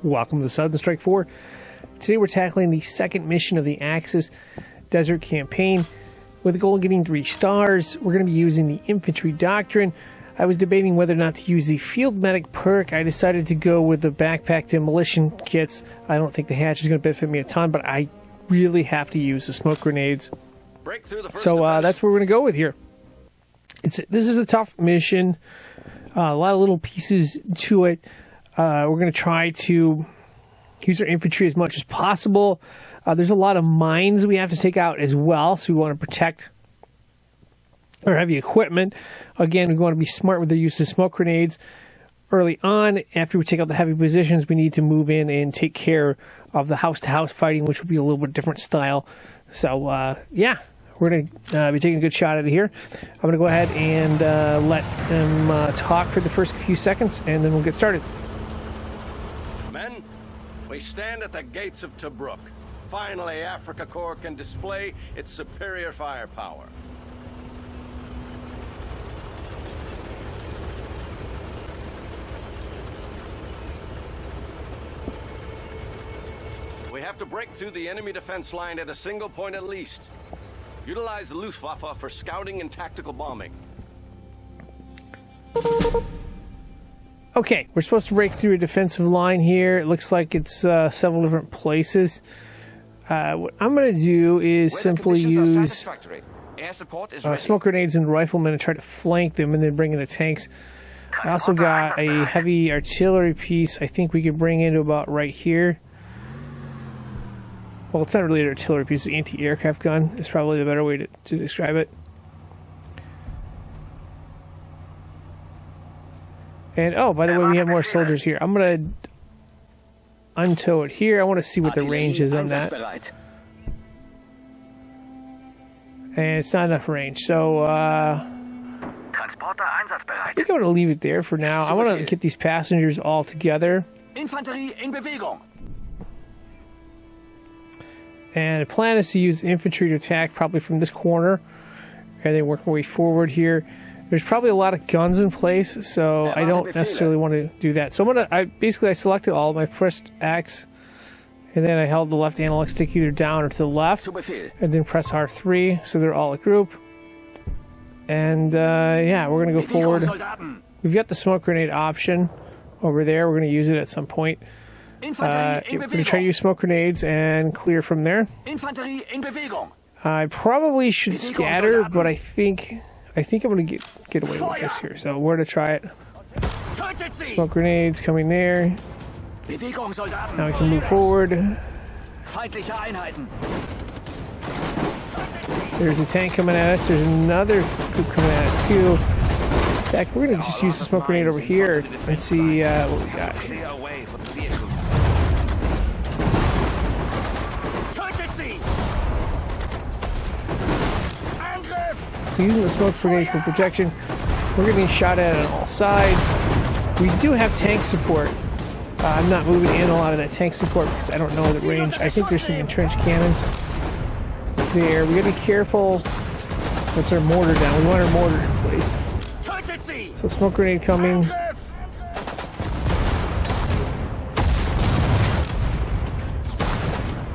Welcome to the Southern Strike 4. Today we're tackling the second mission of the Axis Desert Campaign with the goal of getting 3 stars. We're going to be using the Infantry Doctrine. I was debating whether or not to use the Field Medic perk. I decided to go with the Backpack Demolition Kits. I don't think the hatch is going to benefit me a ton, but I really have to use the smoke grenades. So that's what we're going to go with here. This is a tough mission. A lot of little pieces to it. We're going to try to use our infantry as much as possible. There's a lot of mines we have to take out as well, so we want to protect our heavy equipment. Again, we want to be smart with the use of smoke grenades. Early on, after we take out the heavy positions, we need to move in and take care of the house-to-house fighting, which will be a little bit different style. So, yeah, we're going to be taking a good shot at it here. I'm going to go ahead and let them talk for the first few seconds, and then we'll get started. Men, we stand at the gates of Tobruk. Finally, Africa Corps can display its superior firepower. We have to break through the enemy defense line at a single point at least. Utilize the Luftwaffe for scouting and tactical bombing. Okay, we're supposed to break through a defensive line here. It looks like it's several different places. What I'm going to do is simply use smoke grenades and riflemen and try to flank them and then bring in the tanks. I also got a heavy artillery piece I think we could bring into about right here. Well, it's not really an artillery piece, it's an anti-aircraft gun. It's probably the better way to describe it. And, oh, by the way, we have more soldiers here. I'm going to untow it here. I want to see what the range is on that. And it's not enough range, so I think I'm going to leave it there for now. I want to get these passengers all together. And the plan is to use infantry to attack probably from this corner and then work our way forward here. There's probably a lot of guns in place, so I don't necessarily want to do that. So I selected all. I pressed X, and then I held the left analog stick either down or to the left, and then press R3, so they're all a group. And yeah, we're going to go forward. We've got the smoke grenade option over there. We're going to use it at some point. We're going to try to use smoke grenades and clear from there. I probably should scatter, but I think I'm going to get away with this here. So we're going to try it. Smoke grenades coming there. Now we can move forward. There's a tank coming at us. There's another group coming at us too. In fact, we're going to just use the smoke grenade over here and see what we got. So using the smoke grenade for protection, we're getting shot at on all sides. We do have tank support. I'm not moving in a lot of that tank support because I don't know the range. I think there's some entrenched cannons there. We gotta be careful. That's our mortar down. We want our mortar in place. So smoke grenade coming.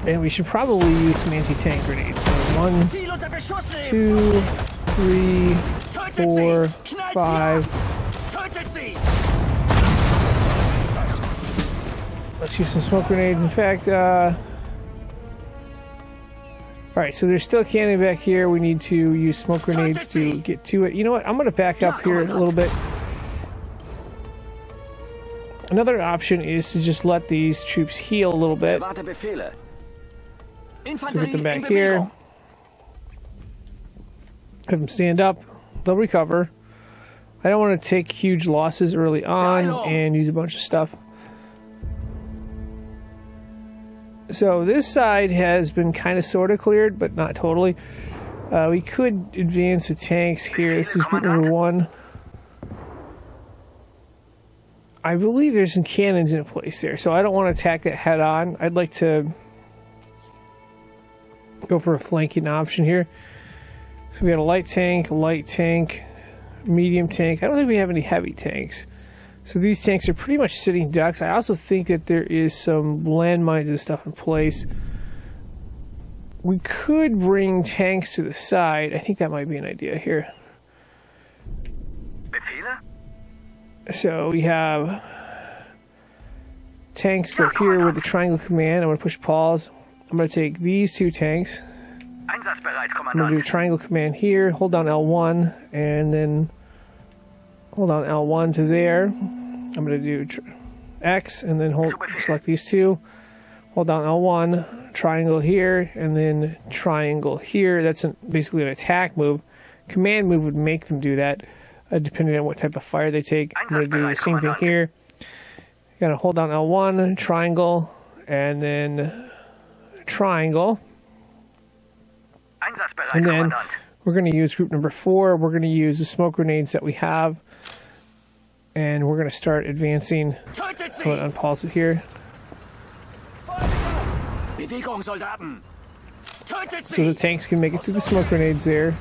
And we should probably use some anti-tank grenades. So 1, 2, 3, 4, 5. Let's use some smoke grenades. In fact, alright, so there's still a cannon back here. We need to use smoke grenades to get to it. You know what? I'm going to back up here a little bit. Another option is to just let these troops heal a little bit. So get them back here. Have them stand up. They'll recover. I don't want to take huge losses early on and use a bunch of stuff. So this side has been kind of sort of cleared, but not totally. We could advance the tanks here. This is group number 1. I believe there's some cannons in place there, so I don't want to attack that head on. I'd like to go for a flanking option here. So we got a light tank, medium tank. I don't think we have any heavy tanks. So these tanks are pretty much sitting ducks. I also think that there is some landmines and stuff in place. We could bring tanks to the side. I think that might be an idea here. So we have tanks go here with the triangle command. I'm going to push pause. I'm going to take these two tanks. I'm going to do a triangle command here. Hold down L1 and then hold on L1 to there. I'm going to do X and then select these two. Hold down L1, triangle here, and then triangle here. That's basically an attack move. Command move would make them do that, depending on what type of fire they take. I'm going to do the same thing here. You got to hold down L1, triangle, and then triangle. And then we're going to use group number 4. We're going to use the smoke grenades that we have. And we're going to start advancing. I'm going to unpause it here. So the tanks can make it to the smoke grenades there.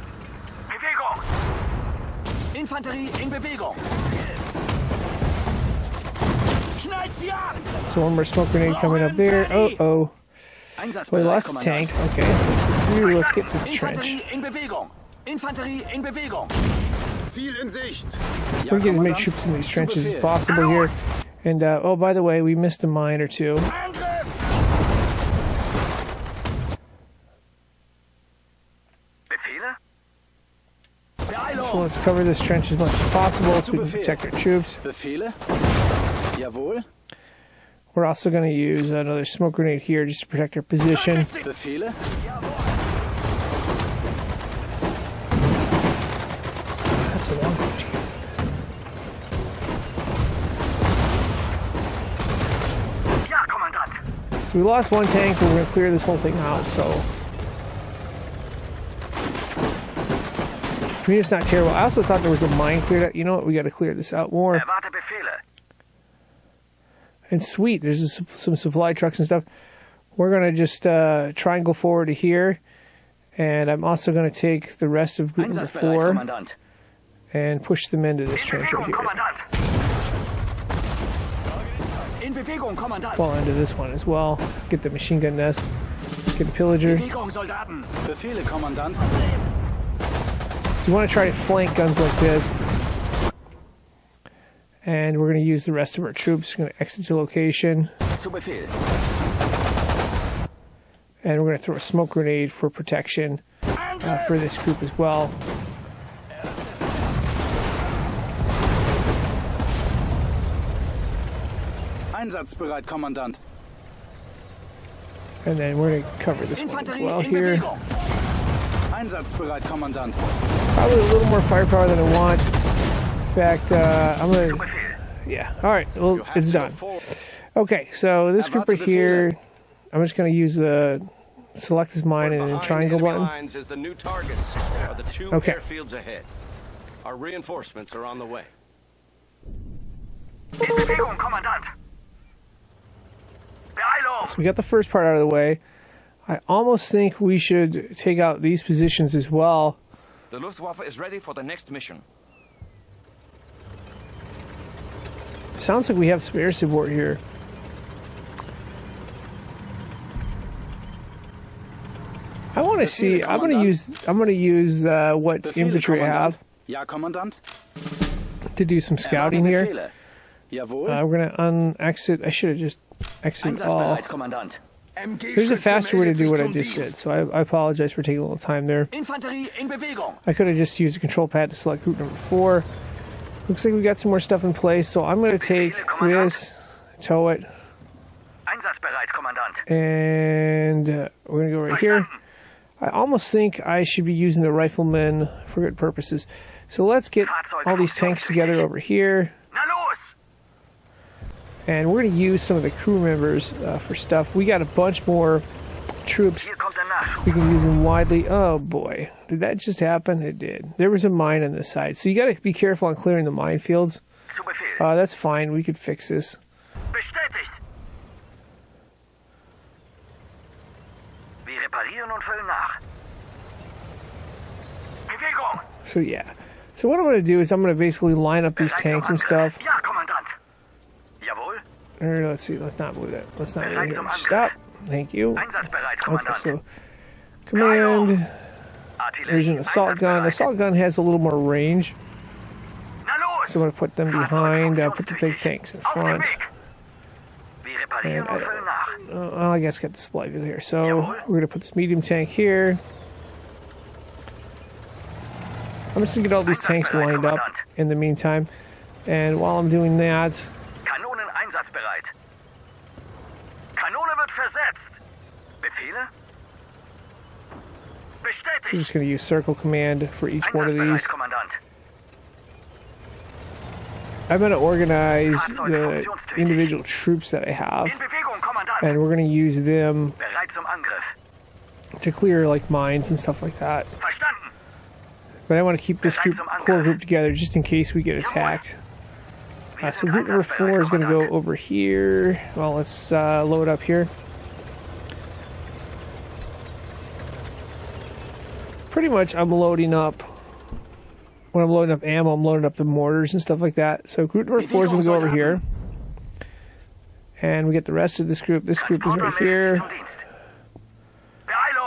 So one more smoke grenade coming up there. Oh. So we lost the tank. Okay, let's get to the trench. We're getting as many troops in these trenches as possible here. And, oh, by the way, we missed a mine or two. So let's cover this trench as much as possible so we can protect our troops. We're also going to use another smoke grenade here just to protect our position. That's a long range. So we lost one tank, but we're going to clear this whole thing out, so... I mean, it's not terrible. I also thought there was a mine cleared out. You know what? We got to clear this out more. And sweet, there's some supply trucks and stuff. We're going to just triangle forward to here. And I'm also going to take the rest of group number 4 and push them into this trench right here. Fall into this one as well. Get the machine gun nest. Get the pillager. So you want to try to flank guns like this. And we're going to use the rest of our troops. We're going to exit the location. And we're going to throw a smoke grenade for protection for this group as well. Einsatzbereit, Kommandant. And then we're going to cover this one as well here. Einsatzbereit, Kommandant. Probably a little more firepower than I want. In fact, I'm going to... Yeah, alright, well, it's done. Okay, so this group right here, I'm just going to use the select as mine and then triangle button. Is the new targets are the 2 airfields ahead. Our reinforcements are on the way. So we got the first part out of the way. I almost think we should take out these positions as well. The Luftwaffe is ready for the next mission. Sounds like we have some air support here. I want to see. I'm going to use what infantry I have to do some scouting here. We're going to unexit. I should have just exited all. There's a faster way to do what I just did, so I apologize for taking a little time there. I could have just used the control pad to select group number 4. Looks like we got some more stuff in place, so I'm going to take this, tow it, and we're going to go right here. I almost think I should be using the riflemen for good purposes. So let's get all these tanks together over here. And we're going to use some of the crew members for stuff. We got a bunch more troops. We can use them widely. Oh boy, did that just happen? It did. There was a mine on this side. So you got to be careful on clearing the minefields. That's fine. We could fix this. So yeah. So what I'm going to do is I'm going to basically line up these tanks and stuff. Or let's see, let's not move that. Let's not move it here. Stop. Thank you. Einsatzbereit, Okay, Kommandant. so command. There's an assault gun. Assault gun has a little more range. Na los! So I'm going to put them behind. Put the big tanks in Auf dem front. Weg! Wir reparieren And und füllen nach. well, I guess got the supply vehicle here. So we're going to put this medium tank here. I'm just going to get all these tanks lined up in the meantime. And while I'm doing that, Kanonen einsatzbereit. Kanone wird versetzt. Befehle? I'm Bestätigt. just going to use circle command for each one of Einsatzbereit, these. Kommandant. I'm going to organize the individual troops that I have, In Bewegung, Kommandant. and we're going to use them Bereit zum Angriff. to clear like mines and stuff like that. Verstanden. But I want to keep this core group together just in case we get attacked. So group number 4 is going to go over here. Well, let's load up here. Pretty much I'm loading up, when I'm loading up ammo, I'm loading up the mortars and stuff like that. So group number 4 is going to go over here. And we get the rest of this group. This group is right here. Zum Dienst.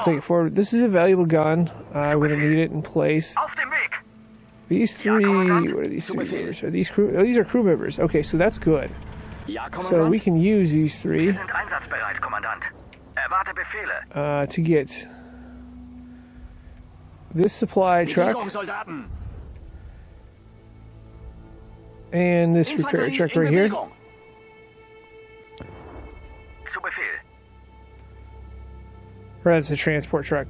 Take it forward. This is a valuable gun. We're going to need it in place. Auf dem Weg. These three, what are these three members? Are these crew? Oh, these are crew members. Okay, so that's good. Ja, So Kommandant. we can use these three Sind einsatzbereit, Kommandant. Erwarte Befehle. to get this supply truck Bewegung, Soldaten. and this repair Infanterie truck in right here. Bewegung. Zu Befehl. Or that's a transport truck.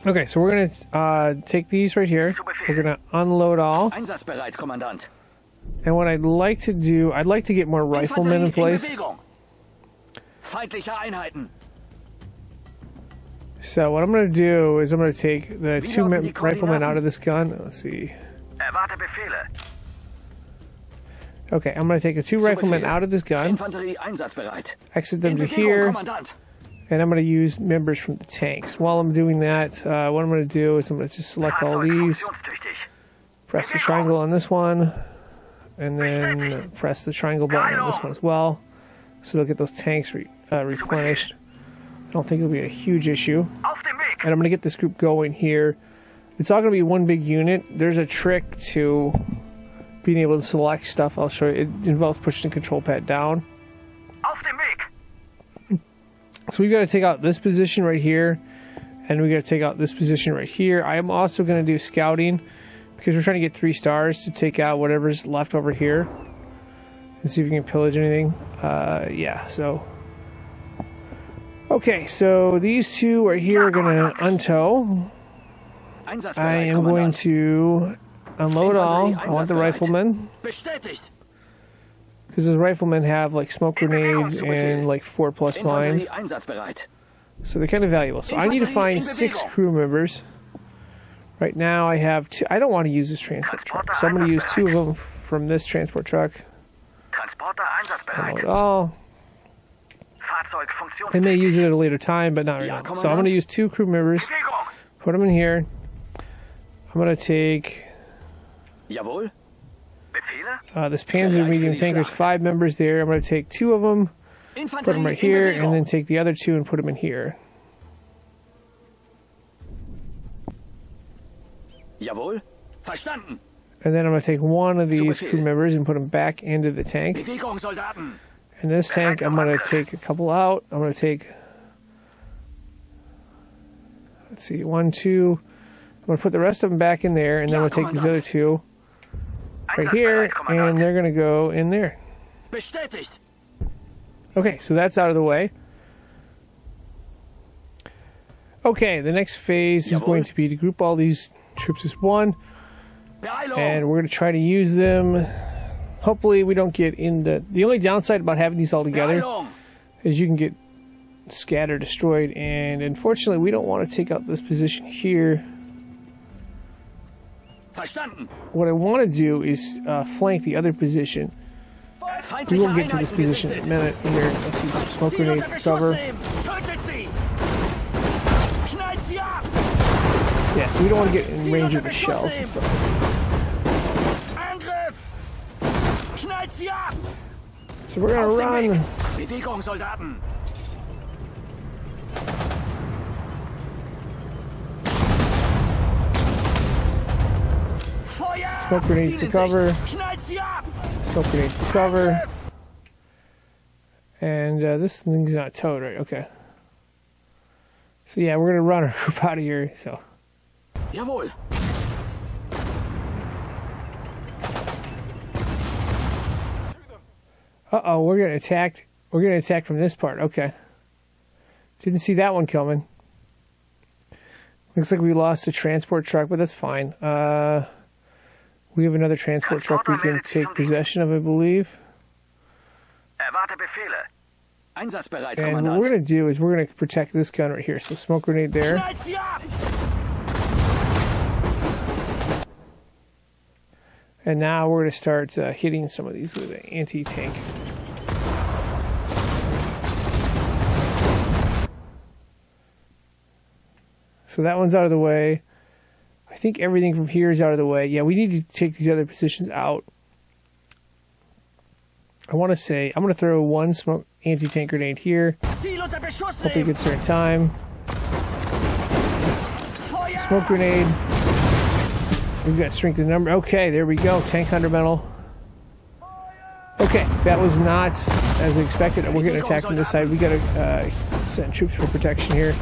Okay, so we're gonna take these right here. We're gonna unload all. Einsatzbereit, Kommandant. And what I'd like to do, I'd like to get more riflemen in place. Bewegung. Feindliche Einheiten. So what I'm gonna do is I'm gonna take the two riflemen out of this gun. Let's see. Erwarte Befehle. Okay, I'm gonna take the two riflemen out of this gun, Infanterie einsatzbereit. exit them In to Bewegung, here, Kommandant. and I'm gonna use members from the tanks. While I'm doing that, what I'm gonna do is I'm gonna just select all Fahrzeug these, funktionstüchtig. press the triangle on this one, and then press the triangle button on this one as well. So they'll get those tanks replenished. I don't think it'll be a huge issue. Auf dem Weg. And I'm gonna get this group going here. It's all gonna be one big unit. There's a trick to being able to select stuff. I'll show you. It involves pushing the control pad down. Auf dem Weg. So we've got to take out this position right here, and we got to take out this position right here. I am also going to do scouting because we're trying to get 3 stars to take out whatever's left over here and see if we can pillage anything. Yeah, so okay, so these two right here are going to untow. Einsatzbereit, I am going Kommandant. to unload all. I want the riflemen Bestätigt. because the riflemen have like smoke grenades and like 4+ mines. Infanterie einsatzbereit. So they're kind of valuable. So I need to find 6 crew members. Right now I have 2. I don't want to use this transport truck. So I'm going to use 2 of them from this transport truck. Transporter einsatzbereit. Unload all. Fahrzeug I may funktionsfähig. use it at a later time, but not right Ja, now. So I'm going to Kommandant. use 2 crew members. Bewegung. Put them in here. I'm going to take Jawohl. Befehle. this Panzer medium tank. There's 5 members there. I'm going to take 2 of them, put them right here, and then take the other 2 and put them in here. Jawohl. Verstanden. And then I'm going to take one of these crew members and put them back into the tank. Bewegung, Soldaten. And this tank, I'm going to take a couple out. I'm going to take, let's see, 1, 2. I'm going to put the rest of them back in there, and then I'm going to take these other 2 right here, Einsatzbereit, Kommandant. and they're going to go in there. Bestätigt. Okay, so that's out of the way. Okay, the next phase is Jawohl. going to be to group all these troops as one, Beeilung. and we're going to try to use them. Hopefully we don't get into... The only downside about having these all together Beeilung. is you can get scattered, destroyed, and unfortunately we don't want to take out this position here. Verstanden. What I want to do is flank the other position. Feindliche We will get to this Einheiten position in a gesichtet. minute. Here, let's use some smoke Sie grenades unter for Beschuss cover. nehmen. Tötet sie. Knallt sie ab. Yeah, so we don't want to get in range of the shells and stuff. Angriff. Knallt sie ab. So we're gonna run. Bewegung, Soldaten. Feuer! Smoke grenades for cover. Knallt sie ab! Smoke grenades for cover. And this thing's not towed, right? Okay. So yeah, we're gonna run our group out of here. So. Jawohl. Uh-oh, we're getting attacked. We're getting attacked from this part. Okay. Didn't see that one coming. Looks like we lost a transport truck, but that's fine. We have another transport truck we can take possession of, I believe. Erwarte Befehle. Einsatzbereit, And what Kommandant. we're going to do is we're going to protect this gun right here. So smoke grenade there. Knallt sie ab! And now we're going to start hitting some of these with an anti-tank. So that one's out of the way. I think everything from here is out of the way. Yeah, we need to take these other positions out. I want to say, I'm going to throw one smoke anti-tank grenade here. Ziel unter Beschuss Hope he nehmen! gets there in time. Feuer! Smoke grenade. We've got strength in number. Okay, there we go. Tank hunter medal. Okay, that was not as expected. We're getting attacked from this side. We got to send troops for protection here.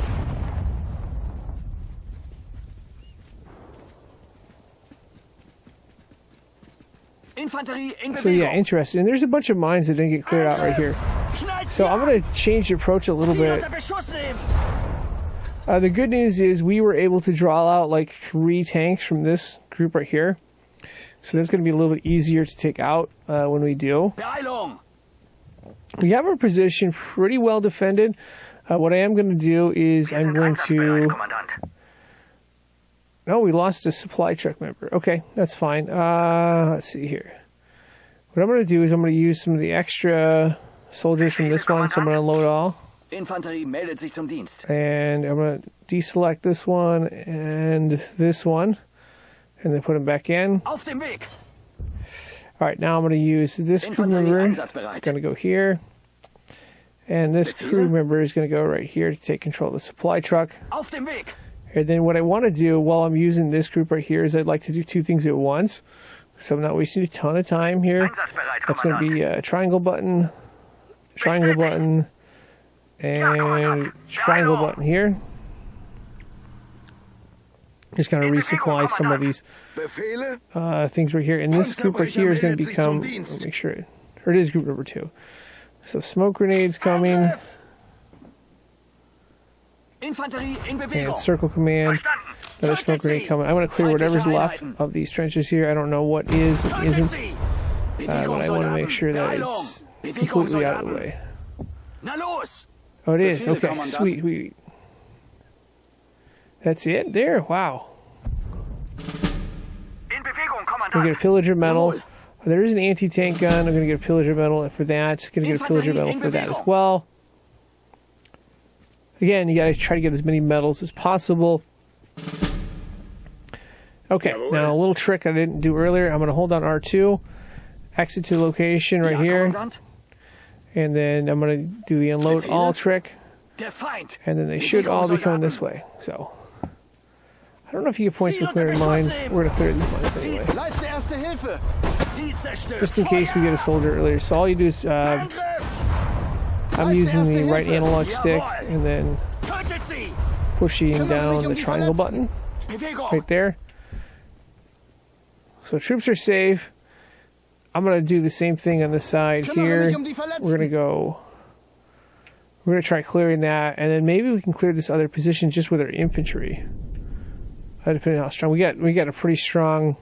Infanterie in Bewegung. So yeah, interesting. And there's a bunch of mines that didn't get cleared out right here. Knallt So sie I'm ab! going to change the approach a little Ziel bit. unter Beschuss nehmen! The good news is we were able to draw out like 3 tanks from this group right here. So that's going to be a little bit easier to take out when we do. Beeilung! We have our position pretty well defended. What I am going to do is Wir I'm sind going einsatzbereit, to... Kommandant. No, we lost a supply truck member. Okay, that's fine. Let's see here. What I'm going to do is I'm going to use some of the extra soldiers from this one. So I'm going to unload all. Infanterie meldet sich zum Dienst. And I'm going to deselect this one and this one. And then put them back in. Auf dem Weg! All right, now I'm going to use this crew Infanterie member. einsatzbereit. Going to go here. And this crew member is going to go right here to take control of the supply truck. Auf dem Weg! And then what I want to do while I'm using this group right here is I'd like to do 2 things at once. So I'm not wasting a ton of time here. Einsatzbereit, That's going to Kommandant. be a triangle button, and triangle button here. Just going to resupply some of these Befehle? things right here. And this group right here is going to become, let me make sure, or it is group number 2. So smoke grenades coming, Infanterie in and Bewegung! circle command. Verstanden. Another smoke grenade coming. I'm going to clear whatever's left of these trenches here. I don't know what is, what Tötet isn't, sie! but I want to Soldaten. make sure that it's completely out of the way. Na los! Oh, it is. Befehle, Okay, Kommandant. sweet. That's it there. Wow. In Bewegung, I'm Kommandant. going to get a pillager medal. Jawohl. There is an anti-tank gun. I'm going to get a pillager medal for that. Going to get a pillager medal for that as well. Again, you got to try to get as many medals as possible. Okay, now a little trick I didn't do earlier. I'm going to hold on R2, exit to location right Ja, here, Kommandant. and then I'm going to do the unload all trick, Der Feind! and then they should all be coming this way. So, I don't know if you get points for clearing mines. We're going to clear these mines anyway, Leiste erste Hilfe! Sie zerstört! just in case we get a soldier earlier. So all you do is, Angriff! I'm using the right analog stick, and then Tötet sie! pushing down the triangle button Bewegung! right there. So troops are safe. I'm going to do the same thing on the side here. We're going to try clearing that, and then maybe we can clear this other position just with our infantry. Depending on how strong we got a pretty strong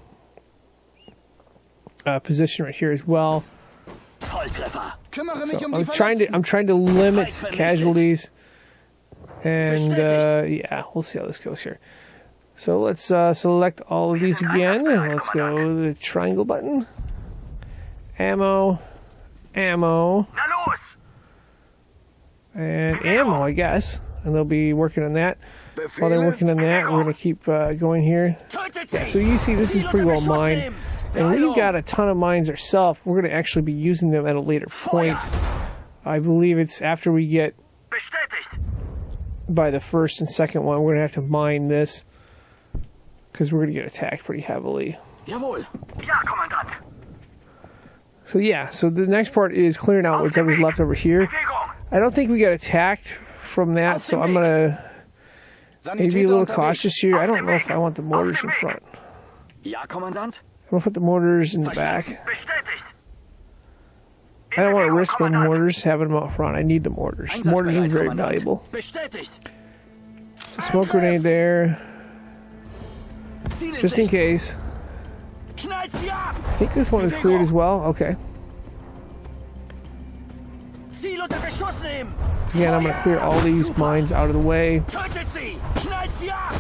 position right here as well. Volltreffer! Kümmere mich So die I'm trying to limit casualties, and yeah, we'll see how this goes here. So let's select all of these again, and let's go to the triangle button. Ammo, Na los! and ammo, I guess. And they'll be working on that. While they're working on that, we're going to keep going here. Tötet Yeah, sie! so you see this is Ziel pretty unter well Beschuss mined. nehmen! And we've got a ton of mines ourselves. We're going to actually be using them at a later point. I believe it's after we get Bestätigt. by the first and second one. We're going to have to mine this because we're going to get attacked pretty heavily. Jawohl. Ja, Kommandant. So yeah, so the next part is clearing out whatever's left over here. Bewegung. I don't think we got attacked from that, so I'm going to maybe be a little cautious here. I don't know if I want the mortars in front. Ja, Kommandant. I'm going to put the mortars in the back. Bestätigt. I don't want to risk my mortars having them out front. I need the mortars. Mortars are very valuable. Bestätigt. So smoke grenade there, Ziel in just in Sicht. case. Knallt sie ab. I think this one is cleared as well. Okay. Ziel unter Beschuss nehmen. Again, I'm going to clear all these mines out of the way. Tötet sie. Knallt sie ab.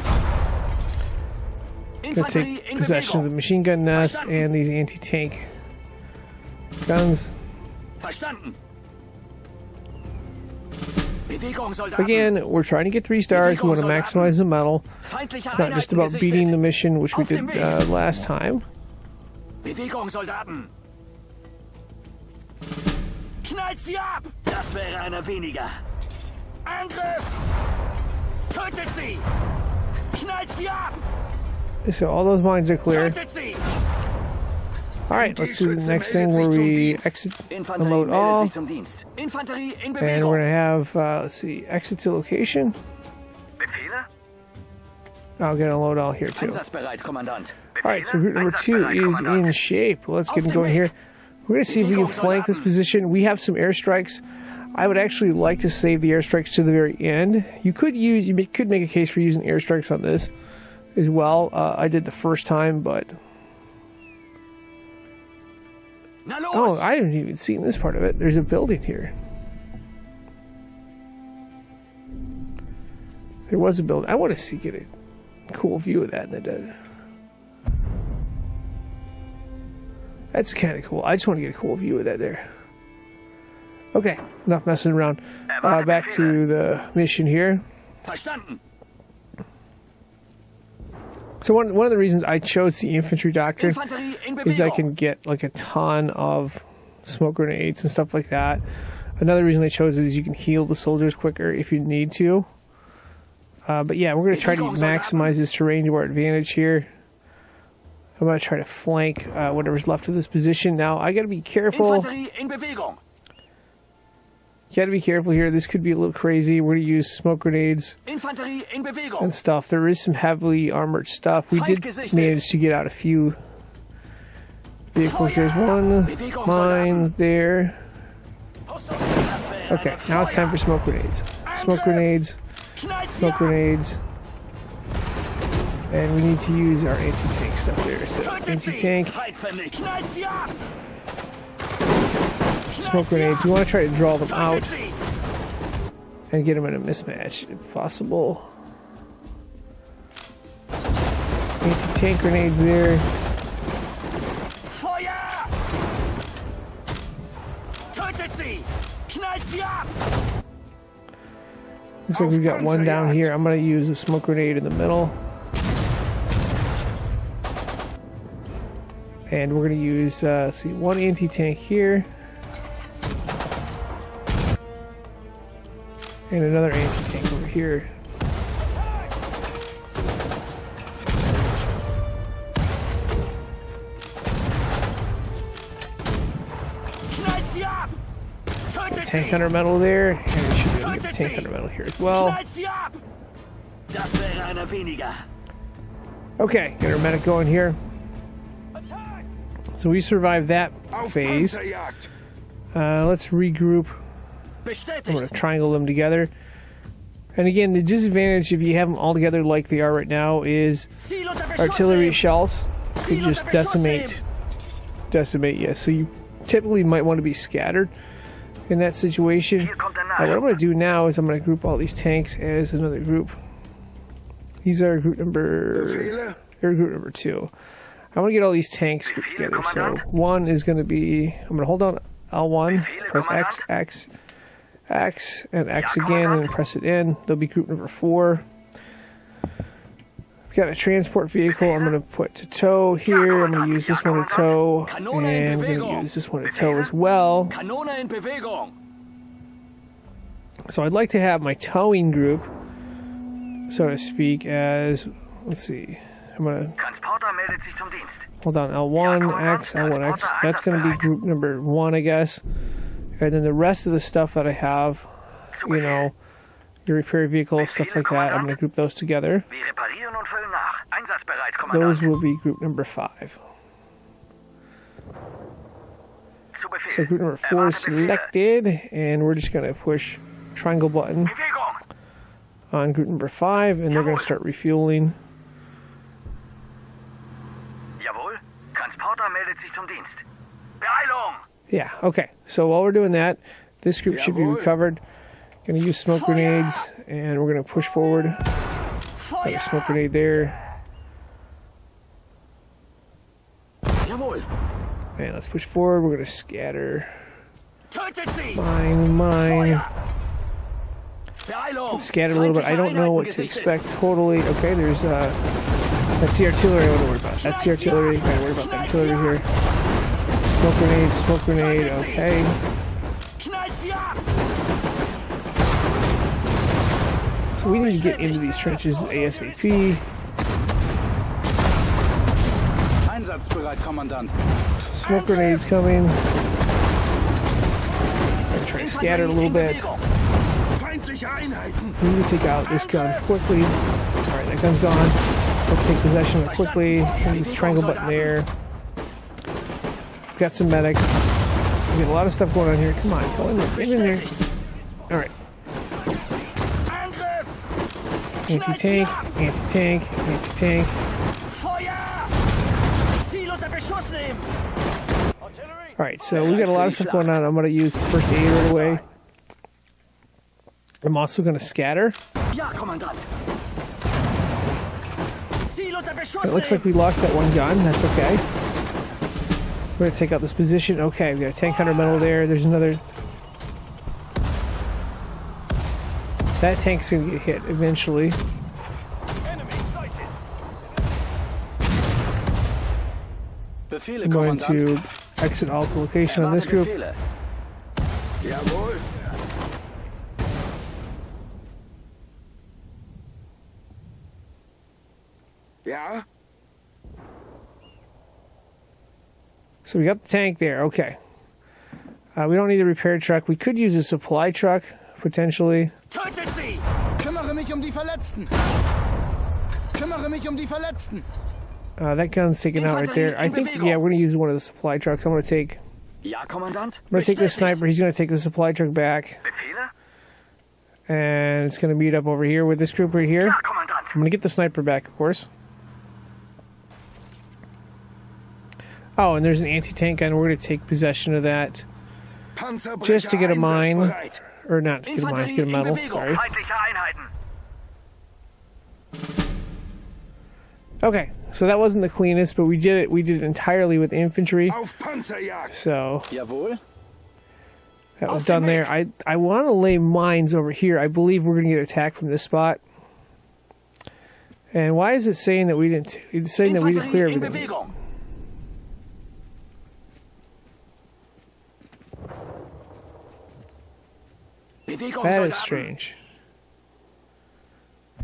Going to Infanterie take in possession of the Bewegung. machine gun nest and these anti-tank guns. Verstanden. Bewegung, Soldaten. Again, we're trying to get 3 stars. We want to maximize the medal. Feindliche It's not just Einheiten about beating the gesichtet. mission, which we did last time. Bewegung, Soldaten. Knallt sie ab. Das wäre einer weniger. Angriff. Tötet sie. Knallt sie ab. So all those mines are clear. Tötet sie. All right, let's do the next thing where we exit, Infanterie unload meldet all, sich zum Dienst. Infanterie in and we're Bewegung. gonna have let's see, exit to location. Befehle? I'll get unload all here too. Einsatzbereit, Kommandant. All right, so group number 2 is in shape. Let's get them going here. We're gonna see if we can flank this position. We have some airstrikes. I would actually like to save the airstrikes to the very end. You could make a case for using airstrikes on this as well. I did the first time, but Na los. oh, I haven't even seen this part of it. There's a building here. There was a building. I want to get a cool view of that in the desert. That's kind of cool. I just want to get a cool view of that there. Okay, enough messing around. Back to the mission here. Verstanden. So one of the reasons I chose the infantry doctrine Infanterie in is I Bewegung. can get like a ton of smoke grenades and stuff like that. Another reason I chose it is you can heal the soldiers quicker if you need to. But yeah, we're going to try to maximize this terrain to our advantage here. I'm going to try to flank whatever's left of this position. Now, I got to be careful. Infanterie in Bewegung. You got to be careful here. This could be a little crazy. We're going to use smoke grenades Infanterie in Bewegung. and stuff. There is some heavily armored stuff. We did manage to get out a few vehicles. There's one mine there. Okay, now it's time for smoke grenades. Smoke grenades, Knallt sie smoke ab. grenades. And we need to use our anti-tank stuff there. So, Tötet sie. anti-tank, Zeit vernickt. Knallt sie ab. smoke grenades. We want to try to draw them Tötet out sie. and get them in a mismatch if possible. Anti-tank grenades there. Feuer. Tötet sie. Knallt sie ab. Looks like we've got one down here. I'm going to use a smoke grenade in the middle. And we're going to use, let's see, one anti-tank here. And another anti-tank over here. Knallt sie ab. Tötet Tank sie. hunter medal there. And we should be able to get the tank hunter medal here as well. Knallt sie ab. Das wäre einer weniger. Okay, get our medic going here. So we survived that phase. Let's regroup. I'm going Bestätigt. to triangle them together. And again, the disadvantage if you have them all together like they are right now is Ziel unter Beschuss artillery nehmen. shells could just decimate you. So you typically might want to be scattered in that situation. Hier kommt der What I'm Nachschub. going to do now is I'm going to group all these tanks as another group. These are group number... They're group number 2. I want to get all these tanks grouped together. So one is going to be... I'm going to hold down L1, press X, X, X, and X again, and press it in. They'll be group number 4. We've got a transport vehicle I'm going to put to tow here. I'm going to use this one to tow. And I'm going to use this one to tow as well. Kanone in Bewegung. So I'd like to have my towing group, so to speak, as... Let's see. I'm going to... Transporter meldet sich zum Dienst. Hold on, L1X, L1X. That's going to be group number 1, I guess. And then the rest of the stuff that I have, you know, your repair vehicle, stuff like that, I'm going to group those together. Wir reparieren und füllen nach. Einsatzbereit, Kommandant. Those will be group number 5. Zu Befehl. So group number 4 is selected, and we're just going to push triangle button Bewegung. on group number 5, and they're going to start refueling. Jawohl. Transporter meldet sich zum Dienst. Beeilung. Yeah, okay. So while we're doing that, this group should be recovered. Going to use smoke grenades, and we're going to push forward. Got a smoke grenade there. Jawohl. And let's push forward. We're going to scatter. Tötet sie. Mine. Beeilung. Scatter a little bit. I don't know what to expect totally. Okay, there's that's the artillery I want to worry about. That's the artillery. I gotta worry about the artillery here. Smoke grenade, okay. Knallt sie ab. So we need to get into these trenches ASAP. Einsatzbereit, Kommandant. Smoke grenades coming. I'm trying to scatter a little bit. Feindliche Einheiten. We need to take out this gun quickly. Alright, that gun's gone. Let's take possession of it quickly. Use the triangle button there. We've got some medics. We got a lot of stuff going on here. Come on, go in there. Get in there. Alright. Angriff. Anti-tank, anti-tank, anti-tank. Feuer. Ziel unter Beschuss nehmen. Alright, so we got a lot of stuff going on. I'm going to use first aid right away. I'm also going to scatter. Ja, Kommandant. Ziel unter Beschuss It looks like we lost that one gun. That's okay. We're going to take out this position. Okay, we got a tank hunter medal there. There's another. That tank's going to get hit eventually. Befehle, I'm going Kommandant. to exit alter location on this group. Befehle. Jawohl. Ja? So we got the tank there. Okay. We don't need a repair truck. We could use a supply truck, potentially. Tötet sie. Kümmere mich die Verletzten. Kümmere mich die Verletzten. That gun's taken out right there. I think, yeah, we're going to use one of the supply trucks. I'm going to take... Ja, Kommandant. I'm going to take this sniper. He's going to take the supply truck back. Befehle? And it's going to meet up over here with this group right here. Ja, Kommandant. I'm going to get the sniper back, of course. Oh, and there's an anti-tank gun. We're going to take possession of that just to get a mine. Or not to get a mine, to get a medal. Sorry. Feindliche Einheiten. Okay, so that wasn't the cleanest, but we did it. We did it entirely with infantry. Auf Panzerjagd. So Jawohl. that was done there. I want to lay mines over here. I believe we're going to get attacked from this spot. And why is it saying that we didn't? It's saying that we didn't clear in everything. Bewegung. Bewegung, That is Soldaten. strange.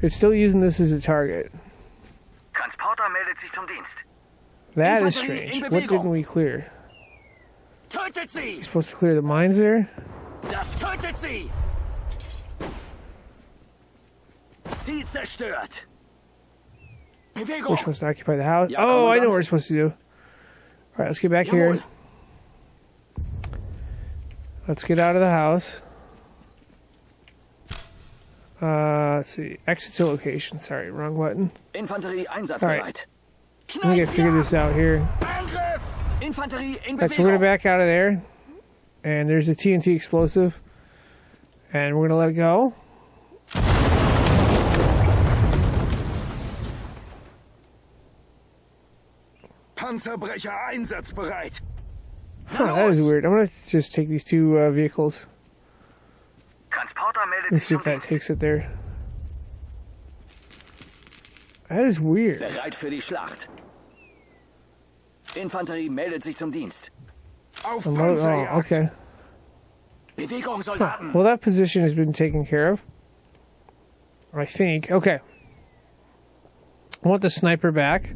It's still using this as a target. Transporter meldet sich zum Dienst. That is Infanterie in strange. What Bewegung. didn't we clear? Tötet sie. Supposed to clear the mines there? Das tötet sie. Sie zerstört. Bewegung. We're supposed to occupy the house. Ja, Oh, I know Kommandant. what we're supposed to do. Alright, let's get back here. Jawohl. Let's get out of the house. Let's see. Exit to location. Sorry, wrong button. Infanterie einsatzbereit. Alright. I'm gonna figure this out here. Angriff. Infanterie in Alright, so we're gonna Bewegung. back out of there. And there's a TNT explosive. And we're gonna let it go. Panzerbrecher einsatzbereit. Huh, that is weird. I'm gonna just take these two vehicles Transporter meldet and sich see zum if that Dienst. takes it there. That is weird. Bereit für die Schlacht. Infanterie meldet sich zum Dienst. Auf Oh, Panzerjagd. okay. Bewegung, Soldaten. Well, that position has been taken care of. I think. Okay. I want the sniper back.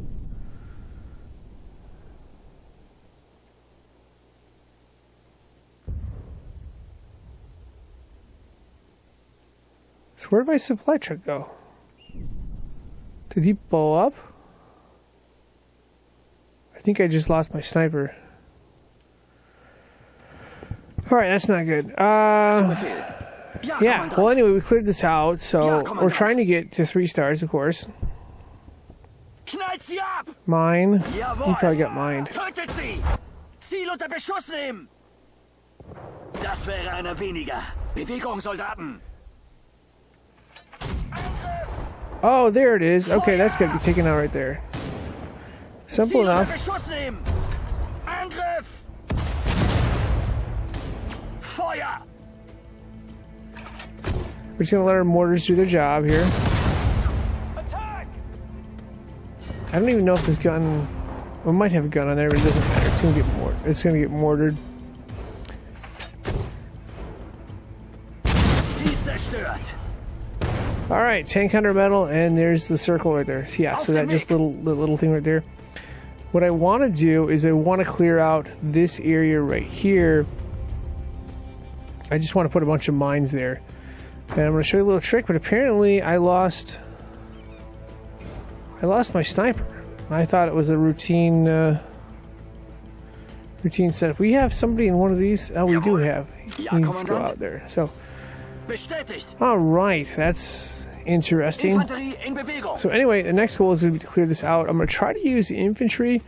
So where did my supply truck go? Did he blow up? I think I just lost my sniper. Alright, that's not good. Yeah, well anyway, we cleared this out, so we're trying to get to 3 stars, of course. Knallt sie ab! Mine. You Jawohl. probably got mined. Tötet sie! Ziel unter Beschuss nehmen! Das wäre einer weniger. Bewegung, Soldaten! Oh, there it is. Okay, that's gonna be taken out right there. Simple Ziel unter enough. Beschuss nehmen! Angriff! Feuer! We're just gonna let our mortars do their job here. Attack! I don't even know if this gun... We might have a gun on there, but it doesn't matter. It's gonna get mortared. Ziel zerstört! Alright, tank hunter metal, and there's the circle right there. Yeah, so that just little thing right there. What I want to do is I want to clear out this area right here. I just want to put a bunch of mines there. And I'm going to show you a little trick, but apparently I lost my sniper. I thought it was a routine setup. We have somebody in one of these. Oh, we do have. He needs to go out there. So, Bestätigt! all right, that's interesting. Infanterie in Bewegung! So anyway, the next goal is going to be to clear this out. I'm going to try to use infantry.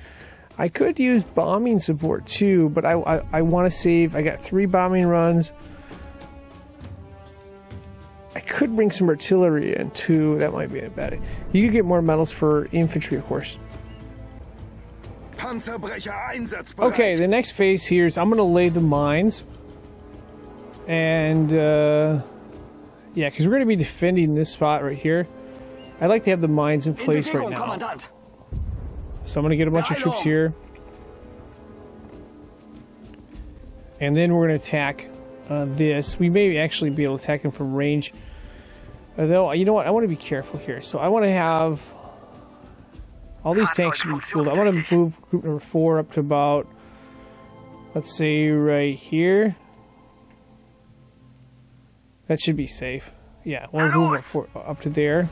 I could use bombing support too, but I want to save. I got 3 bombing runs. I could bring some artillery in too. That might be a bad idea. You could get more medals for infantry, of course. Panzerbrecher einsatzbereit. Okay, the next phase here is I'm going to lay the mines. And, yeah, because we're going to be defending this spot right here. I'd like to have the mines in place right now. Kommandant! So I'm going to get a bunch of troops here. And then we're going to attack this. We may actually be able to attack them from range. Though, you know what? I want to be careful here. So I want to have... All these tanks should be fueled. I want to move group number 4 up to about... Let's say right here. That should be safe. Yeah, I want to move up to there.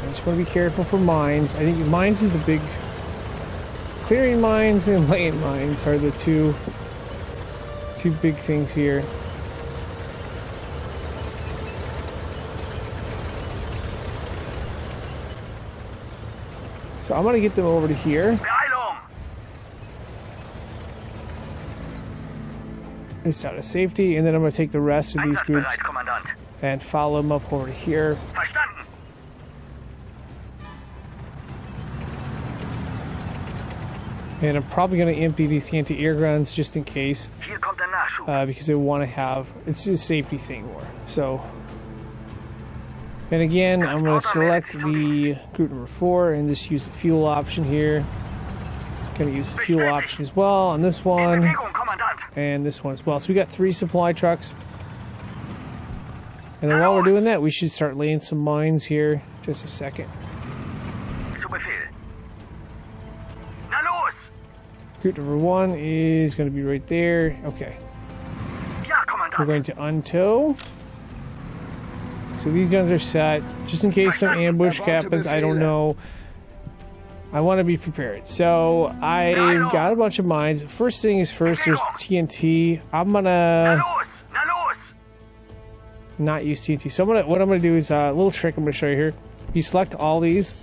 I just want to be careful for mines. I think mines is the big... Clearing mines and laying mines are the two big things here. So I'm going to get them over to here. Beeilung! It's out of safety, and then I'm going to take the rest of these groups Einsatzbereit, Kommandant. and follow them up over to here. Verstanden. And I'm probably going to empty these anti-air guns just in case, Hier kommt der Nachschub. because I want to have... It's a safety thing more. So... And again, I'm going to select the group number 4 and just use the fuel option here. Going to use the fuel option as well on this one Bewegung, Kommandant. and this one as well. So we got 3 supply trucks. And then while we're doing that, we should start laying some mines here. Just a second. Zu Befehl. Na los! Group number 1 is going to be right there. Okay. Ja, We're Kommandant. going to untow. So these guns are set, just in case some ambush happens. I don't know. I want to be prepared. So I've got a bunch of mines. First thing is first, there's TNT. I'm Na gonna los! Na los! not use TNT. So what I'm gonna do is a little trick I'm gonna show you here. You select all these,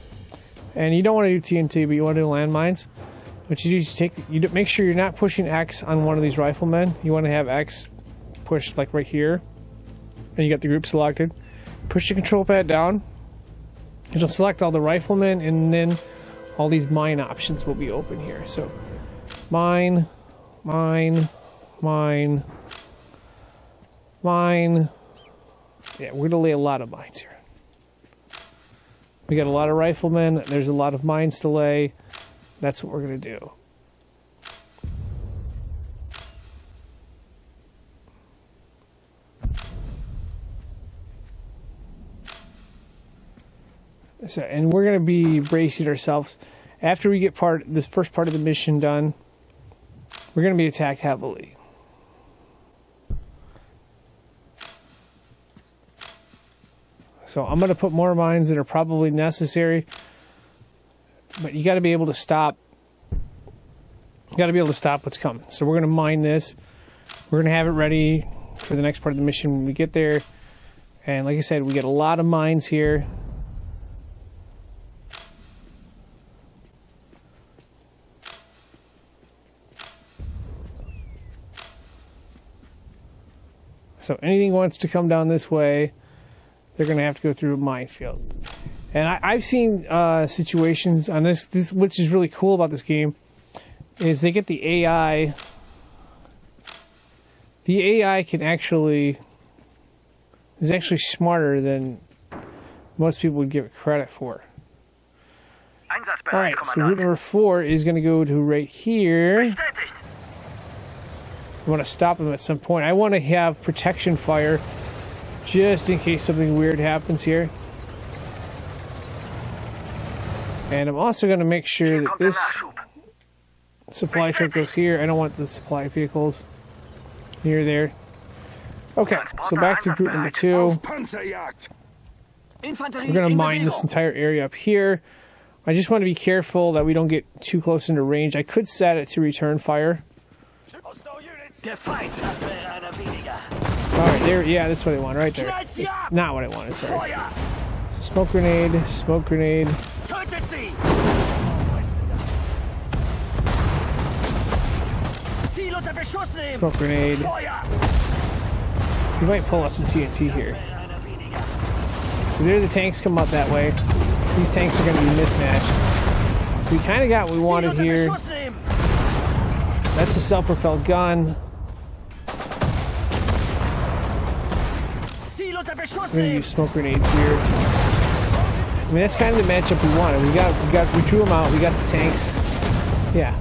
and you don't want to do TNT, but you want to do landmines. What you do is you make sure you're not pushing X on one of these riflemen. You want to have X pushed like right here, and you got the group selected. Push the control pad down. It'll select all the riflemen, and then all these mine options will be open here. So, mine, mine, mine, mine. Yeah, we're gonna lay a lot of mines here. We got a lot of riflemen. There's a lot of mines to lay. That's what we're going to do. So, and we're going to be bracing ourselves. After we get this first part of the mission done, we're going to be attacked heavily. So I'm going to put more mines that are probably necessary. But you got to be able to stop. You got to be able to stop what's coming. So we're going to mine this. We're going to have it ready for the next part of the mission when we get there. And like I said, we get a lot of mines here. So anything wants to come down this way, they're going to have to go through a minefield. And I've seen situations on this, which is really cool about this game, is they get the AI. The AI is actually smarter than most people would give it credit for. Alright, so route number 4 is going to go to right here. I want to stop him at some point. I want to have protection fire just in case something weird happens here. And I'm also going to make sure that this supply truck goes here. I don't want the supply vehicles near there. Okay, so back to route number 2. We're going to mine this entire area up here. I just want to be careful that we don't get too close into range. I could set it to return fire. Alright, there, yeah, that's what I want right there. It's not what I wanted, sorry. So smoke grenade, smoke grenade. Smoke grenade. We might pull out some TNT here. So there the tanks come up that way. These tanks are going to be mismatched. So we kind of got what we wanted here. That's a self-propelled gun. We're going to use smoke grenades here. I mean, that's kind of the matchup we wanted. We drew them out. We got the tanks. Yeah.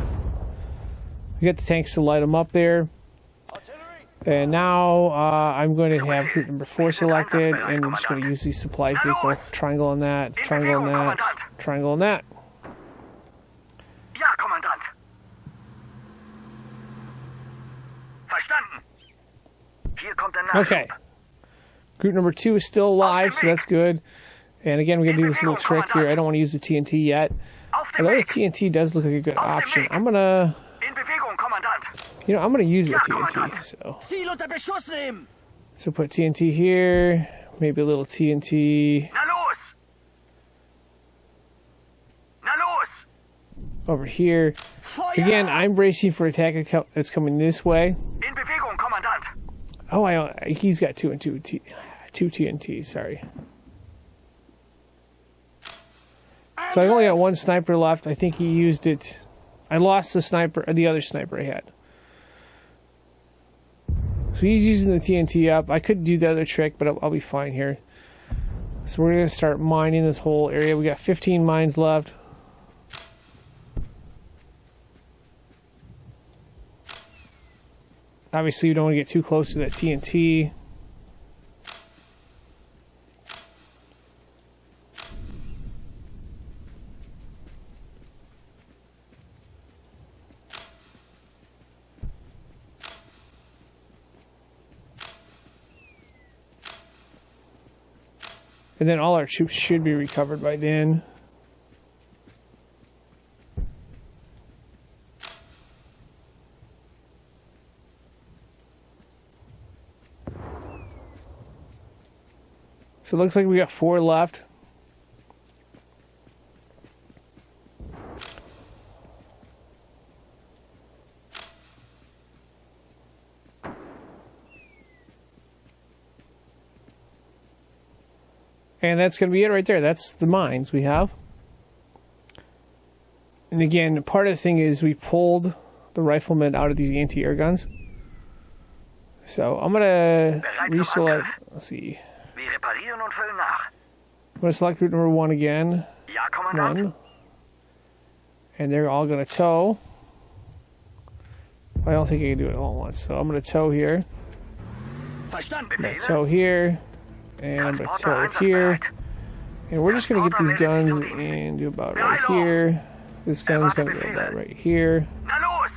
We got the tanks to light them up there. And now I'm going to have route number 4 selected, and we're just going to use the supply vehicle. Triangle on that, triangle on that, triangle on that. Okay. Group number 2 is still alive, so that's good. And again, we're going to do this little trick here. I don't want to use the TNT yet. Although the TNT does look like a good option. I'm going to... You know, I'm going to use the TNT, so put TNT here, maybe a little TNT over here. Again, I'm bracing for attack that's coming this way. Oh, he's got 2 TNT, sorry. So I only got 1 sniper left. I think he used it. I lost the other sniper I had. So he's using the TNT up. I could do the other trick, but I'll be fine here. So we're going to start mining this whole area. We got 15 mines left. Obviously, we don't want to get too close to that TNT. And then all our troops should be recovered by then. So it looks like we got 4 left. And that's going to be it right there. That's the mines we have. And again, part of the thing is we pulled the riflemen out of these anti-air guns. So I'm going to reselect. Let's see. I'm going to select group number 1 again. Ja, Kommandant. 1. And they're all going to tow. I don't think I can do it all at once. So I'm going to tow here. Verstanden. I'm going to tow here. And I'm going to tow here. And we're just going to get these guns and do about right here. This gun's going to go about right here. Na los!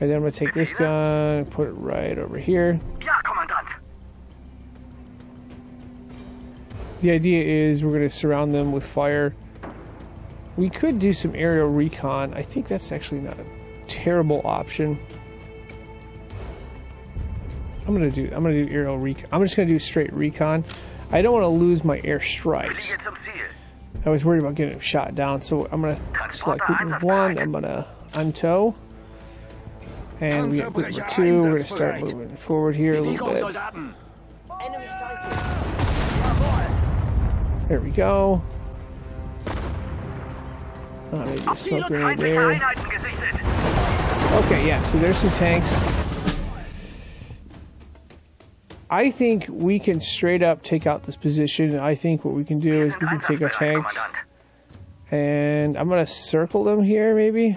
And then I'm going to take this gun and put it right over here. Ja, Kommandant. The idea is we're going to surround them with fire. We could do some aerial recon. I think that's actually not a terrible option. I'm gonna do aerial recon. I'm just gonna do straight recon. I don't want to lose my air strikes. Fliege zum Ziel. I was worried about getting him shot down, so I'm gonna select group number 1. I'm gonna untow, and we got group number 2. We're gonna start moving forward here a little bit. Soldaten. Enemy sighted. There we go. Maybe a smoke grenade Feindliche there. Einheiten gesichtet. Okay, yeah, so there's some tanks. I think we can straight up take out this position. I think what we can do is we can take our tanks, Kommandant. and I'm going to circle them here, maybe.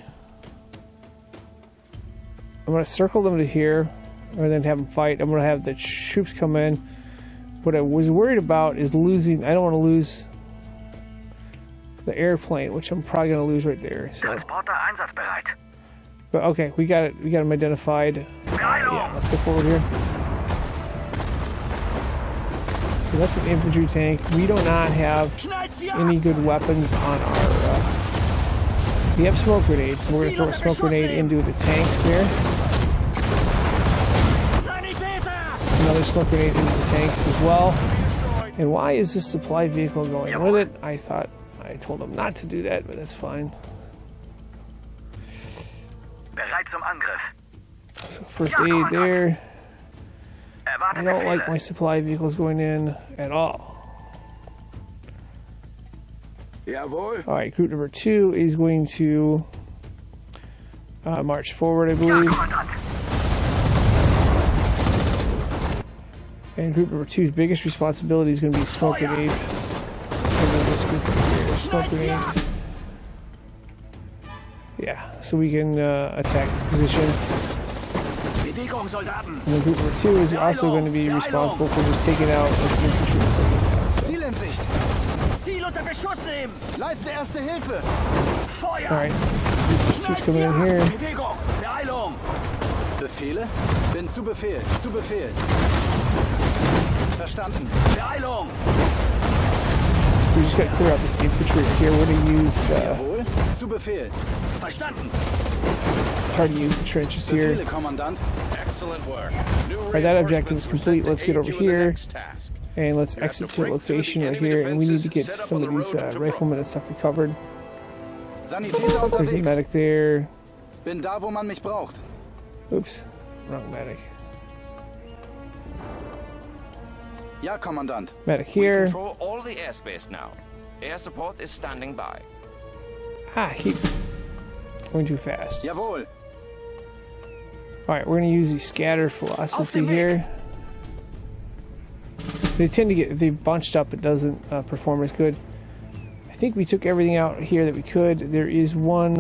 I'm going to circle them to here, or then have them fight. I'm going to have the troops come in. What I was worried about is losing. I don't want to lose the airplane, which I'm probably going to lose right there. So, Transporter einsatzbereit. but okay, we got it. We got them identified. Yeah, let's go forward here. So that's an infantry tank. We do not have any good weapons on our... we have smoke grenades, so we're going to throw a smoke grenade into the tanks there. Another smoke grenade into the tanks as well. And why is this supply vehicle going with it? I thought I told them not to do that, but that's fine. Bereit zum Angriff. So first aid there. I don't like my supply vehicles going in at all. Jawohl. Alright, group number 2 is going to march forward, I Ja, believe. Kommandant. And group number 2's biggest responsibility is going to be smoke grenades. And then this group over here, smoke grenade. Yeah, so we can attack this position. Bewegung, Soldaten. And then group number 2 is also going to be responsible for just taking out the infantry and stuff like that. So. Ziel in Sicht. Ziel unter Beschuss nehmen. Leiste erste Hilfe. Feuer. Alright, troops coming in here. Bewegung. Beeilung. Befehle? Bin zu Befehl. Zu Befehl. Verstanden. Beeilung. We just got to clear out this infantry right here. We're going to use the... Jawohl. Zu Befehl. Verstanden. try to use the trenches here. Befehle, Kommandant. Excellent work. Alright, that objective is complete. Let's get over here. And let's exit to the location right here. And we need to get some of these riflemen and stuff recovered. Sanitäter There's a unterwegs. medic there. Bin da, wo man mich braucht. Oops. Wrong medic. Ja, Kommandant. Medic here. Control all the airspace now. Air support is standing by. Ah, keep going too fast. Jawohl. Alright, we're going to use the scatter philosophy here. They tend to get, if they bunched up, it doesn't perform as good. I think we took everything out here that we could. There is one...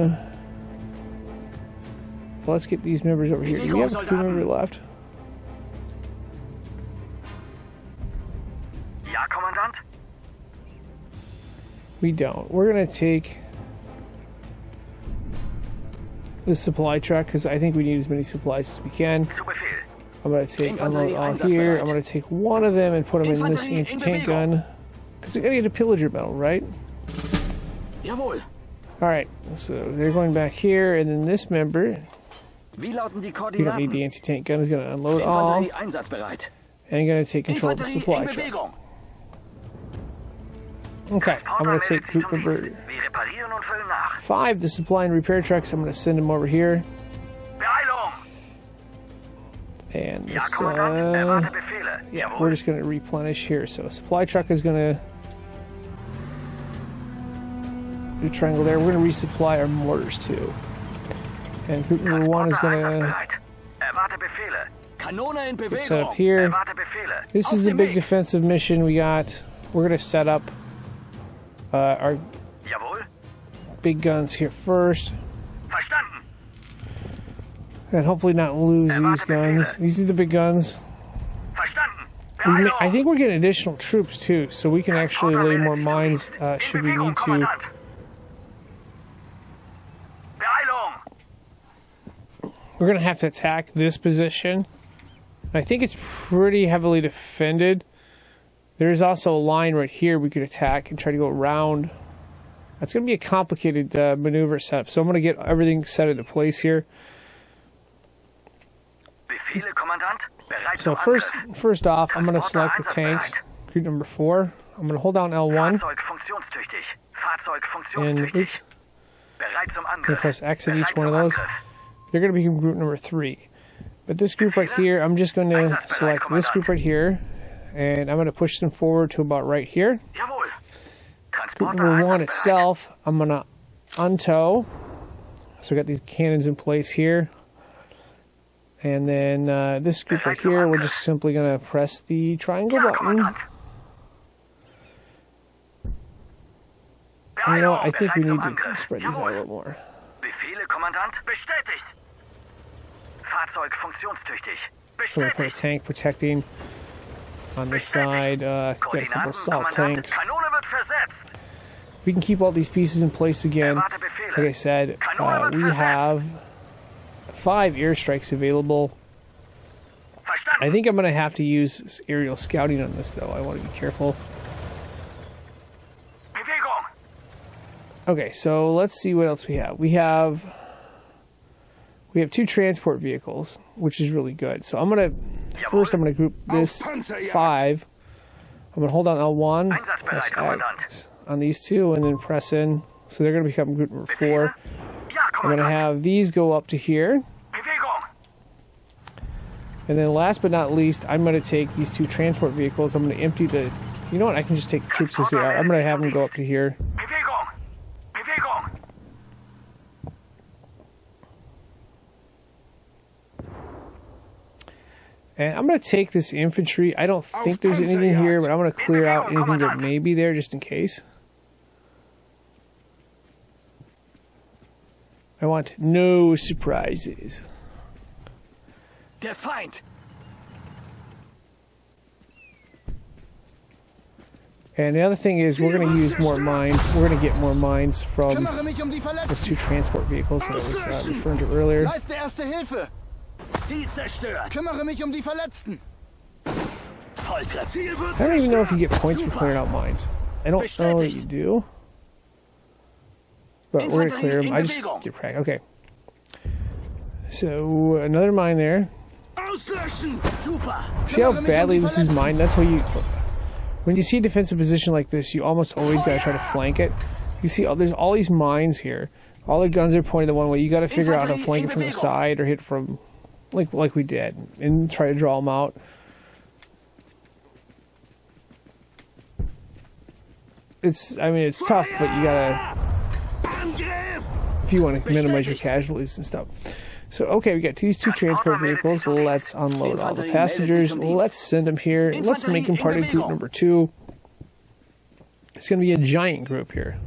Well, let's get these members over here. Do we have a crew member left? Ja, Kommandant. We don't. We're going to take the supply truck because I think we need as many supplies as we can. Zu Befehl. I'm going to take unload all here. I'm going to take one of them and put them in this anti-tank gun because we're going to get a pillager medal, right? Jawohl. Alright, so they're going back here, and then this member, Wie lauten die you don't need Koordinaten? the anti-tank gun, is going to unload all, Infanterie einsatzbereit. and going to take control of the Infanterie supply in truck. Bewegung. Okay, I'm going to take Transporter group meldet sich zum number Dienst. Wir reparieren und füllen nach. 5, the supply and repair trucks. I'm going to send them over here, Beeilung. and Ja, this, Kommandant. Erwarte Befehle. yeah, Jawohl. we're just going to replenish here. So supply truck is going to do triangle there. We're going to resupply our mortars too. And group number 1 is going to Einsatzbereit. Erwarte Befehle. Kanone in set up Bewegung. here. Erwarte Befehle. This is Auf the dem big Weg. defensive mission we got. We're going to set up our Jawohl. big guns here first. Verstanden. And hopefully not lose these guns. These are the big guns. Verstanden. I think we're getting additional troops too, so we can actually lay more mines should we need to. Kommandant. Beeilung. We're going to have to attack this position. I think it's pretty heavily defended. There's also a line right here we could attack and try to go around. That's going to be a complicated maneuver setup, so I'm going to get everything set into place here. Befehle, Kommandant. Bereit So zum first off, I'm going to select the tanks. Group number 4. I'm going to hold down L1 Fahrzeug funktionstüchtig. Fahrzeug and funktionstüchtig. oops, Bereit zum I'm going Angriff. to press X at each Bereit one of zum those. Angriff. They're going to be group number 3. But this group right here, I'm just going to select this group right here, and I'm going to push them forward to about right here. Jawohl. Group Transporter number 1 einsatzbereit. itself, I'm going to untow. So we got these cannons in place here. And then this group right here, we're just simply going to press the triangle Ja, button. Kommandant. And you know what, I Beeilung. think we Bereit zum need to Angriff. spread these out a Jawohl. little more. Befehle, Kommandant. Bestätigt. Fahrzeug funktionstüchtig. So we're going to put a Bestätigt. tank protecting on this side. Got a couple Koordinaten, assault Kommandant. tanks. Kanone wird versetzt. If we can keep all these pieces in place again, Erwarte Befehle. like I said, we have 5 airstrikes available. Verstanden. I think I'm going to have to use aerial scouting on this, though. I want to be careful. Bewegung. Okay, so let's see what else we have. We have 2 transport vehicles, which is really good. So I'm going to group this 5. I'm going to hold down L1, press X on these 2, and then press in. So they're going to become group number 4. Ja, I'm going to Kommandant. have these go up to here. Bewegung. And then last but not least, I'm going to take these 2 transport vehicles. I'm going to empty the... You know what? I can just take the troops as they are. I'm going to have them go up to here. Bewegung. Bewegung. And I'm going to take this infantry. I don't think there's anything here, but I'm going to clear out anything that may be there just in case. I want no surprises. Der Feind! And the other thing is we're going to use more mines. We're going to get more mines from Kümmere mich die those Verletzten. 2 transport vehicles that I was referring to earlier. Leiste erste Hilfe. Ziel zerstört! Kümmere mich die Verletzten. Volltreffer! I don't even know if you get points for clearing out mines. I don't know that you do. But we're going to clear them. I just get practice. Okay. So, another mine there. Super! See how badly this is mined? That's why you... When you see a defensive position like this, you almost always got to try to flank it. You see, there's all these mines here. All the guns are pointed the one way. You got to figure out how to flank it from the side or hit from... Like we did. And try to draw them out. It's tough, but you got to... If you want to minimize your casualties and stuff. So, okay, we got these 2 transport vehicles. Let's unload all the passengers. Let's send them here. Let's make them part of group number 2. It's going to be a giant group here.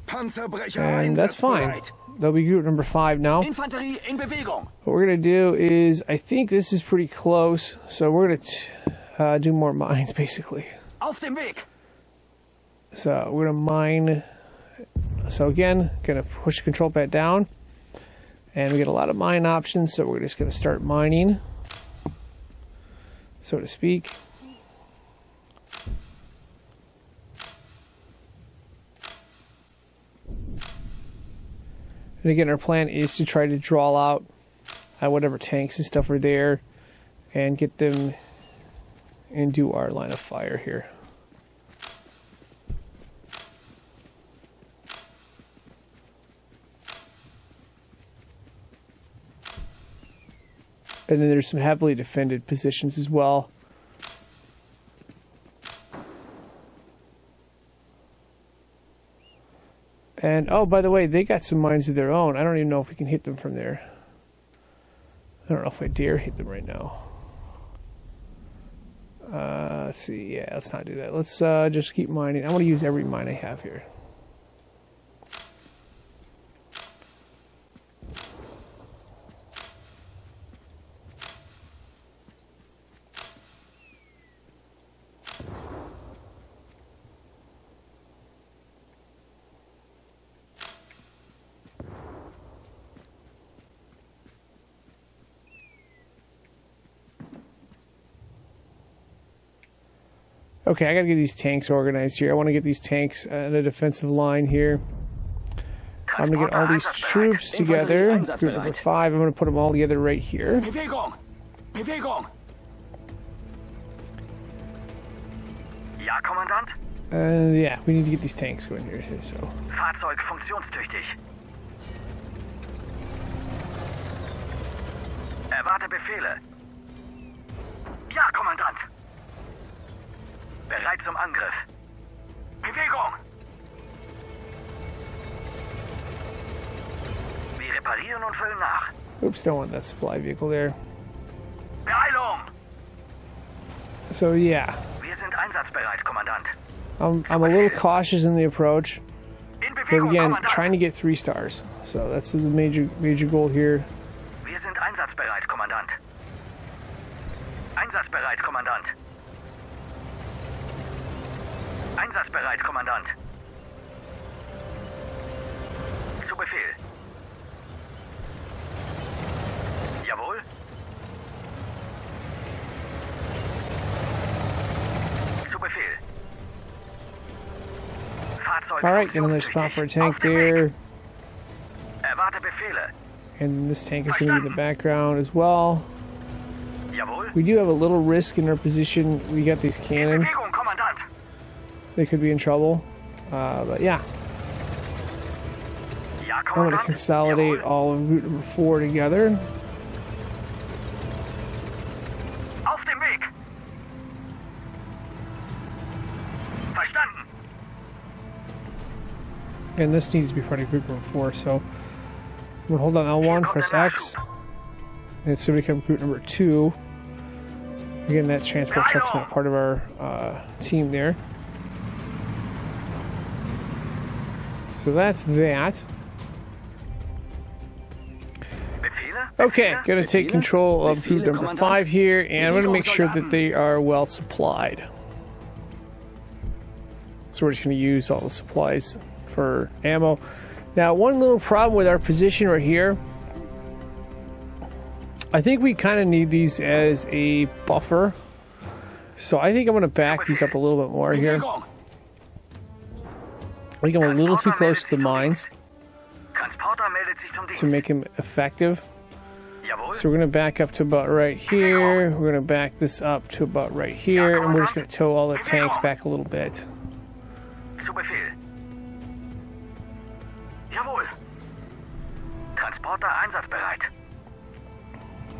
Panzerbrecher And that's fine. einsatzbereit. That'll be group number 5 now. What Infanterie in Bewegung! we're going to do is, I think this is pretty close. So we're going to do more mines, basically. Auf dem Weg! So we're going to mine. So again, going to push the control pad down. And we get a lot of mine options, so we're just going to start mining, so to speak. And again, our plan is to try to draw out whatever tanks and stuff are there and get them and do our line of fire here. And then there's some heavily defended positions as well. And, oh, by the way, they got some mines of their own. I don't even know if we can hit them from there. I don't know if I dare hit them right now. Let's see. Yeah, let's not do that. Let's just keep mining. I want to use every mine I have here. Okay, I gotta get these tanks organized here. I want to get these tanks in a defensive line here. I'm gonna get all these troops together. Group number 5, I'm gonna put them all together right here. Bewegung! Bewegung! Ja, Kommandant? And yeah, we need to get these tanks going here too, so. Fahrzeug funktionstüchtig. Erwarte Befehle. Ja, Kommandant. Bereit zum Angriff. Bewegung! Wir reparieren und füllen nach. Oops, don't want that supply vehicle there. Beeilung! So yeah, Wir sind einsatzbereit, Kommandant. I'm a little cautious in the approach, In but Bewegung, again, Kommandant. trying to get 3 stars. So that's the major goal here. Wir sind einsatzbereit, Kommandant. Einsatzbereit, Kommandant. Einsatzbereit, Kommandant. Zu Befehl. Jawohl. Zu Befehl. Fahrzeug All right, get another spot for a tank there, Erwarte Befehle. and this tank is going to be in the background as well. Jawohl. We do have a little risk in our position. We got these cannons. Bewegung, Kommandant. They could be in trouble. But yeah, Ja, I'm going to Kommandant. consolidate Jawohl. all of route number 4 together. Auf dem Weg. Verstanden. And this needs to be part of group number 4, so we'll hold on L1, press X, and it's going to become group number 2. Again, that transport truck's not part of our team there. So that's that. Befehle? Okay, Befehle? going to take control of group Befehle, number Kommandant. 5 here, and I'm going to make sure that Bewegung, they are well supplied. So we're just going to use all the supplies for ammo. Now, one little problem with our position right here, I think we kind of need these as a buffer. So I think I'm going to back these up a little bit more here. Bewegung! I think I'm a little too close to the mines Transporter meldet sich zum Dienst. to make them effective. Jawohl. So we're going to back up to about right here. We're going to back this up to about right here. And we're just going to tow all the tanks back a little bit. Zu Befehl. Jawohl. Transporter einsatzbereit.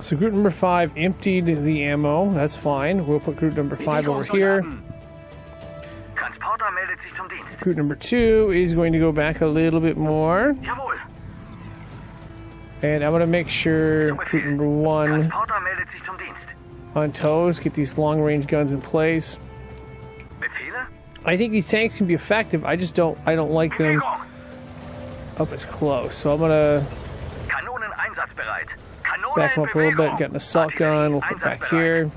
So group number 5 emptied the ammo. That's fine. We'll put group number 5 over here. Transporter meldet sich zum Dienst. Group number 2 is going to go back a little bit more. Jawohl. And I'm going to make sure group number 1 Transporter meldet sich zum Dienst. on toes. Get these long-range guns in place. Befehle? I think these tanks can be effective. I don't like them Bewegung. up as close. So I'm going to Kanonen einsatzbereit. Kanone back them in up a little bit. Bewegung. Got an assault gun. We'll put back here.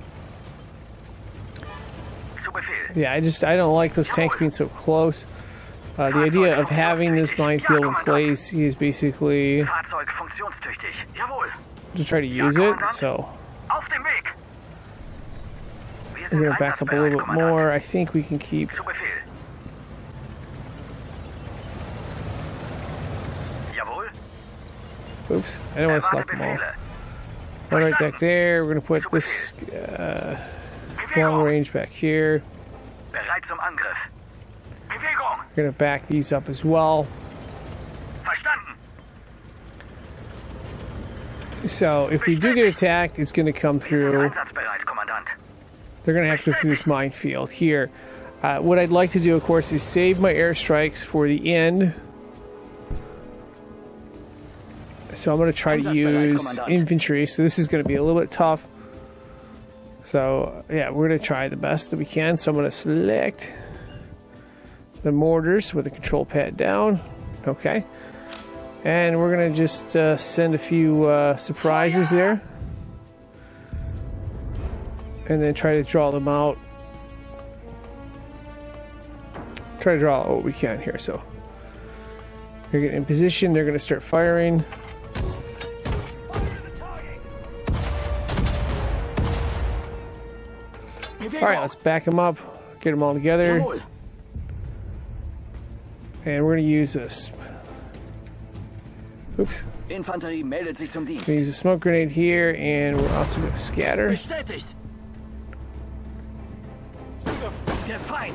Zu Befehl. Yeah, I don't like those tanks being so close. The idea of having this minefield in place is basically Fahrzeug funktionstüchtig. Jawohl. to try to use it. So Auf dem Weg. Wir we're sind going to back up a little bit einsatzbereit, more. I think we can keep. Zu Befehl. Jawohl. Oops, I don't want to Erwarte select them all. Befehle. One right back there. We're going to put this long range back here. Bereit zum Angriff. Bewegung. We're going to back these up as well. Verstanden. So if we do get attacked, it's going to come through. Einsatzbereit, Kommandant. They're going to have to go through this minefield here. What I'd like to do, of course, is save my airstrikes for the end. So I'm going to try to use infantry. So this is going to be a little bit tough. So, yeah, we're going to try the best that we can. So I'm going to select the mortars with the control pad down. Okay. And we're going to just send a few surprises there. And then try to draw them out. Try to draw out what we can here. So they're getting in position. They're going to start firing. Alright, let's back them up. Get them all together. And we're going to use this. Oops. Infanterie meldet sich zum Dienst. We use a smoke grenade here, and we're also going to scatter. Bestätigt. Der Feind.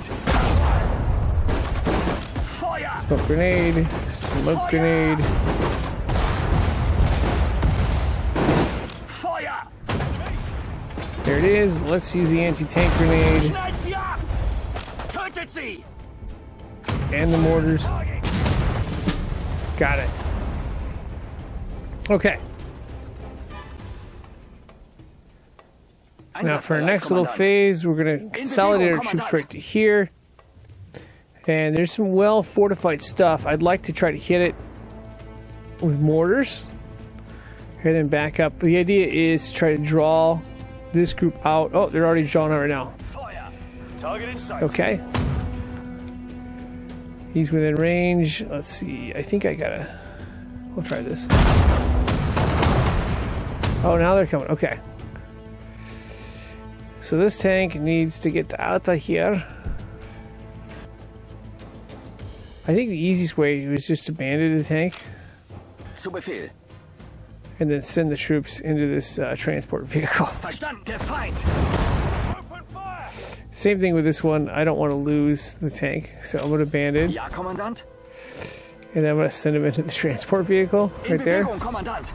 Feuer. Smoke grenade. Smoke grenade. Feuer. There it is. Let's use the anti-tank grenade Knallt sie ab. Tötet sie. and the mortars. Got it. Okay. Now for our next little phase, we're going to consolidate our troops right to here. And there's some well-fortified stuff. I'd like to try to hit it with mortars. And then back up. The idea is to try to draw this group out. Oh, they're already drawn out right now. Okay. He's within range. Let's see. I think I gotta... We'll try this. Oh, now they're coming. Okay. So this tank needs to get out of here. I think the easiest way was just to abandon the tank. Zu Befehl. And then send the troops into this transport vehicle. Verstanden, der Feind. Same thing with this one. I don't want to lose the tank, so I'm going to abandon. Ja, Kommandant. And then I'm going to send him into the transport vehicle right there. Bewegung, Kommandant.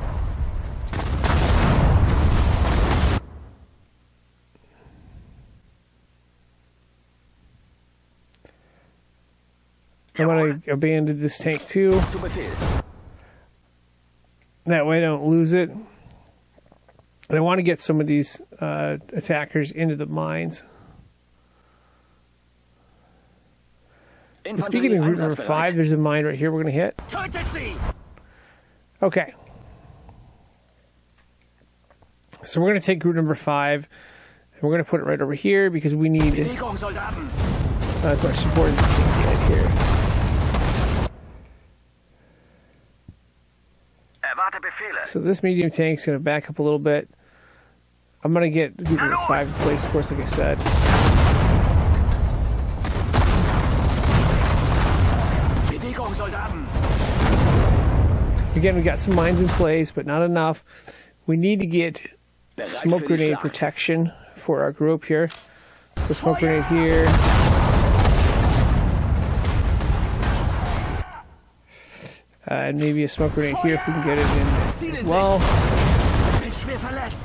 I'm going to abandon this tank too. Zu Befehl. That way I don't lose it. And I want to get some of these attackers into the mines. And speaking of route number 5, there's a mine right here we're going to hit. Tötet sie. Okay. So we're going to take route number 5, and we're going to put it right over here because we need Bewegung, Soldaten. as much support as we can get here. Erwarte Befehle. So this medium tank's going to back up a little bit. I'm going to get route number 5 in place, of course, like I said. Bewegung, Soldaten. Again, we got some mines in place, but not enough. We need to get smoke grenade protection for our group here. So smoke grenade here. And maybe a smoke grenade here if we can get it in as well. Bin schwer verletzt.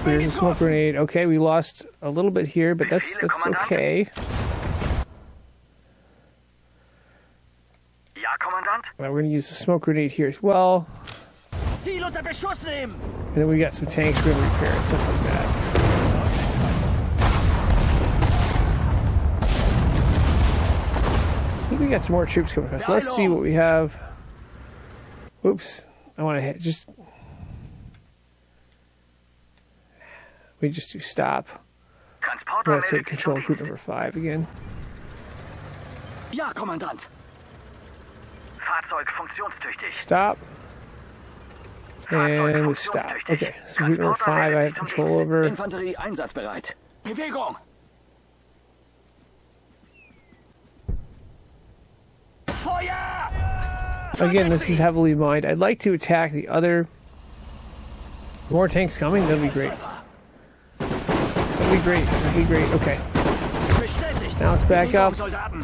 There's a smoke grenade. Okay, we lost a little bit here, but that's okay. Ja, Kommandant. We're going to use a smoke grenade here as well. Ziel unter Beschuss nehmen. And then we got some tanks we're going to repair and stuff like that. I think we got some more troops coming across. Let's see what we have. Oops. I want to just... We just do stop. Transporter Let's take meldet sich control zum of group Dienst. number 5 again. Ja, Kommandant. Fahrzeug funktionstüchtig. Stop. And stop. Okay, so group number 5 I have control over. Infanterie einsatzbereit. Bewegung. Feuer! Again, this is heavily mined. I'd like to attack the other... More tanks coming? That'd be great. That'd be great. That'd be great. Okay. Bestätigt. Now let's back up. Bewegung, Soldaten.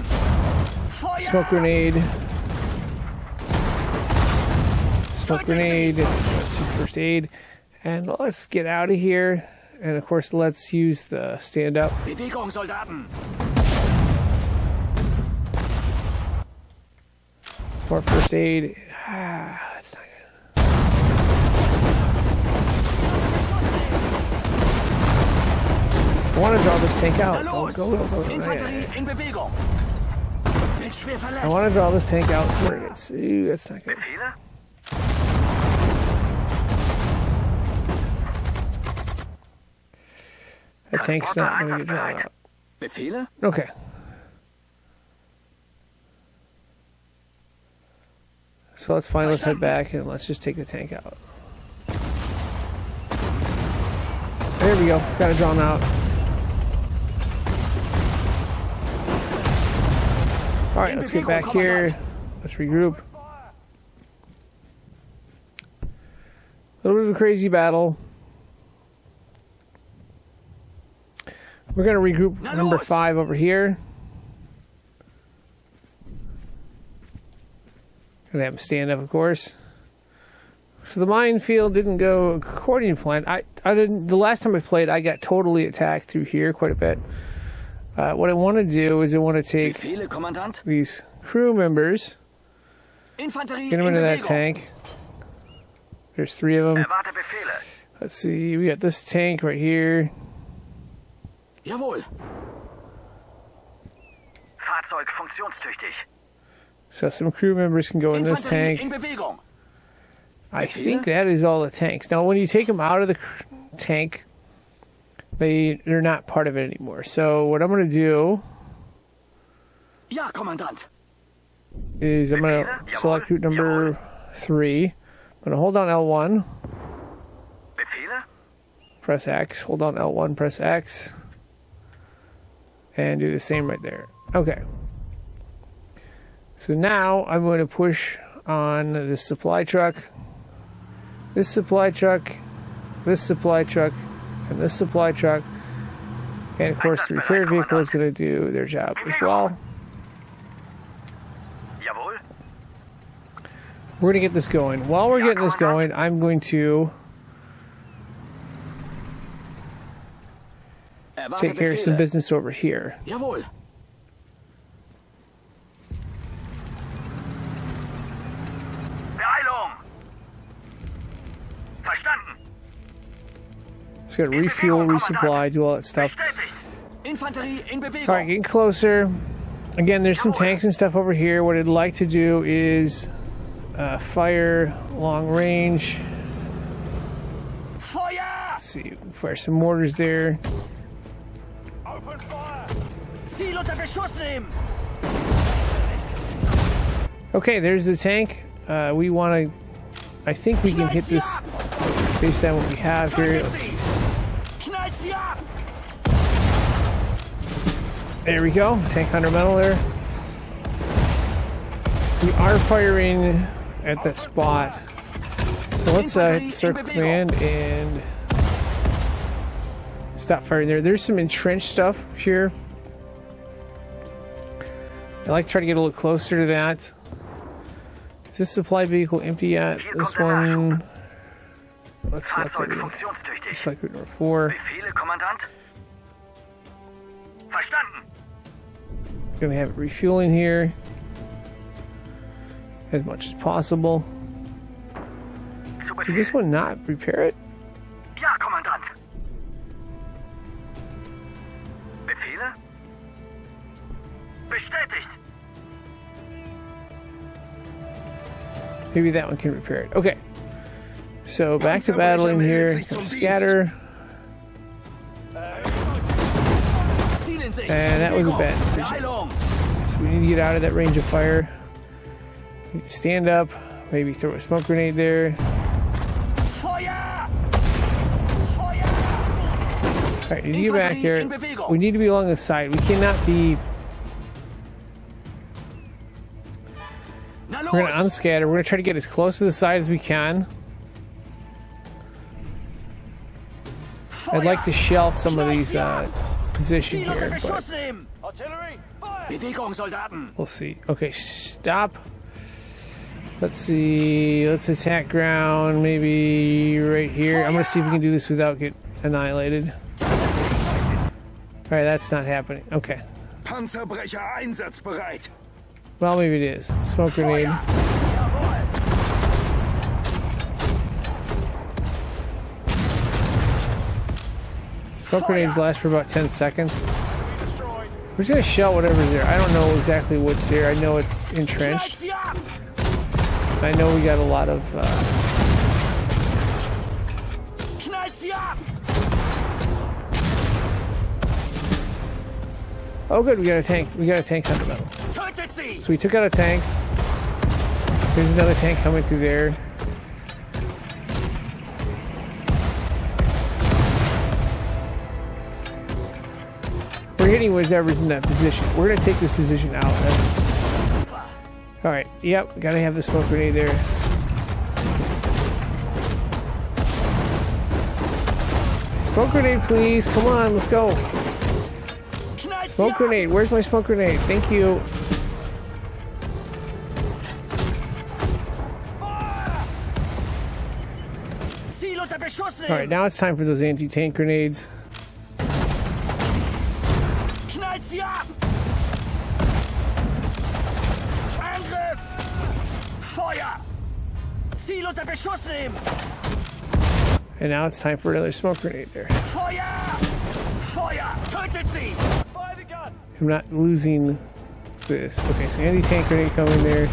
Feuer! Smoke grenade. Smoke grenade. Let's do first aid. And let's get out of here. And of course, let's use the stand up. Bewegung, Soldaten. More first aid. That's not good. I want to draw this tank Na out. Go, los! go, go, go. Infanterie in Bewegung. Wird schwer I verletzt. want to draw this tank out. Let's see. That's not good. Befehle? That tank's not going to get drawn out. Befehle? Okay. So let's head back and let's just take the tank out. There we go. Got it drawn out. Alright, let's get back here. Let's regroup. A little bit of a crazy battle. We're going to regroup number 5 over here. Gonna have him stand up, of course. So the minefield didn't go according to plan. I didn't. The last time I played, I got totally attacked through here quite a bit. What I want to do is I want to take Befehle, Kommandant. these crew members, Infanterie get them in into that Bewegung. tank. There's 3 of them. Erwarte Befehle. Let's see. We got this tank right here. Jawohl. Fahrzeug funktionstüchtig. So some crew members can go in this Infanterie tank. in Bewegung. I think that is all the tanks. Now, when you take them out of the tank, they're not part of it anymore. So what I'm going to do Ja, Kommandant. is I'm going to select route number 3. I'm going to hold on L1, Befehle? press X, hold on L1, press X, and do the same right there. Okay. So now I'm going to push on this supply truck, this supply truck, this supply truck, and this supply truck. And of course the repair vehicle is going to do their job as well. Jawohl. We're going to get this going. While we're getting this going, I'm going to Erwarte take care of some Befehle. business over here. Jawohl. Beeilung! Verstanden. Just got to refuel, resupply, do all that stuff. Bestätigt. Infanterie in Bewegung. All right, getting closer. Again, there's some tanks and stuff over here. What I'd like to do is fire long range. Feuer! Let's see, fire some mortars there. Open fire! Ziel unter Beschuss nehmen! Okay, there's the tank. We want to. I think we can hit this based on what we have here. Let's see. Knallt sie ab! There we go. Tank under metal there. We are firing at that spot. So let's circle command and stop firing there. There's some entrenched stuff here. I like to try to get a little closer to that. Is this supply vehicle empty yet? This one. Let's select Fahrzeug it. funktionstüchtig. Select route number 4. Befehle, Kommandant? Verstanden. Gonna have it refueling here as much as possible. Zu Did Befehl. this one not repair it? Ja, Kommandant. Befehle? Bestätigt. Maybe that one can repair it. Okay. So back to battling here. Scatter. Ziel in Sicht! And that was a Bewegung. bad decision. Beeilung! So we need to get out of that range of fire. We need to stand up. Maybe throw a smoke grenade there. Feuer! Feuer! Alright, need to get back here. We need to be along the side. We cannot be. Na We're going to los! unscatter. We're going to try to get as close to the side as we can. I'd like to shell some of these positions Ziel unter here, but Beschuss nehmen! Artillerie! Bewegung, Soldaten! we'll see. Okay, stop. Let's see. Let's attack ground. Maybe right here. I'm going to see if we can do this without getting annihilated. Alright, that's not happening. Okay. Panzerbrecher einsatzbereit. Well, maybe it is. Smoke grenade. Smoke grenades last for about 10 seconds. We're just gonna shell whatever's there. I don't know exactly what's there. I know it's entrenched. I know we got a lot of oh good, we got a tank. We got a tank on the metal. So we took out a tank. There's another tank coming through there. We're hitting whatever's in that position. We're gonna take this position out. That's alright. Yep, gotta have the smoke grenade there. Smoke grenade, please. Come on, let's go. Smoke grenade. Where's my smoke grenade? Thank you. Alright, now it's time for those anti-tank grenades. Angriff! Feuer! Ziel unter Beschuss nehmen! And now it's time for another smoke grenade there. Feuer! Feuer! Tötet sie! Fire the gun! I'm not losing this. Okay, so anti-tank grenade coming there.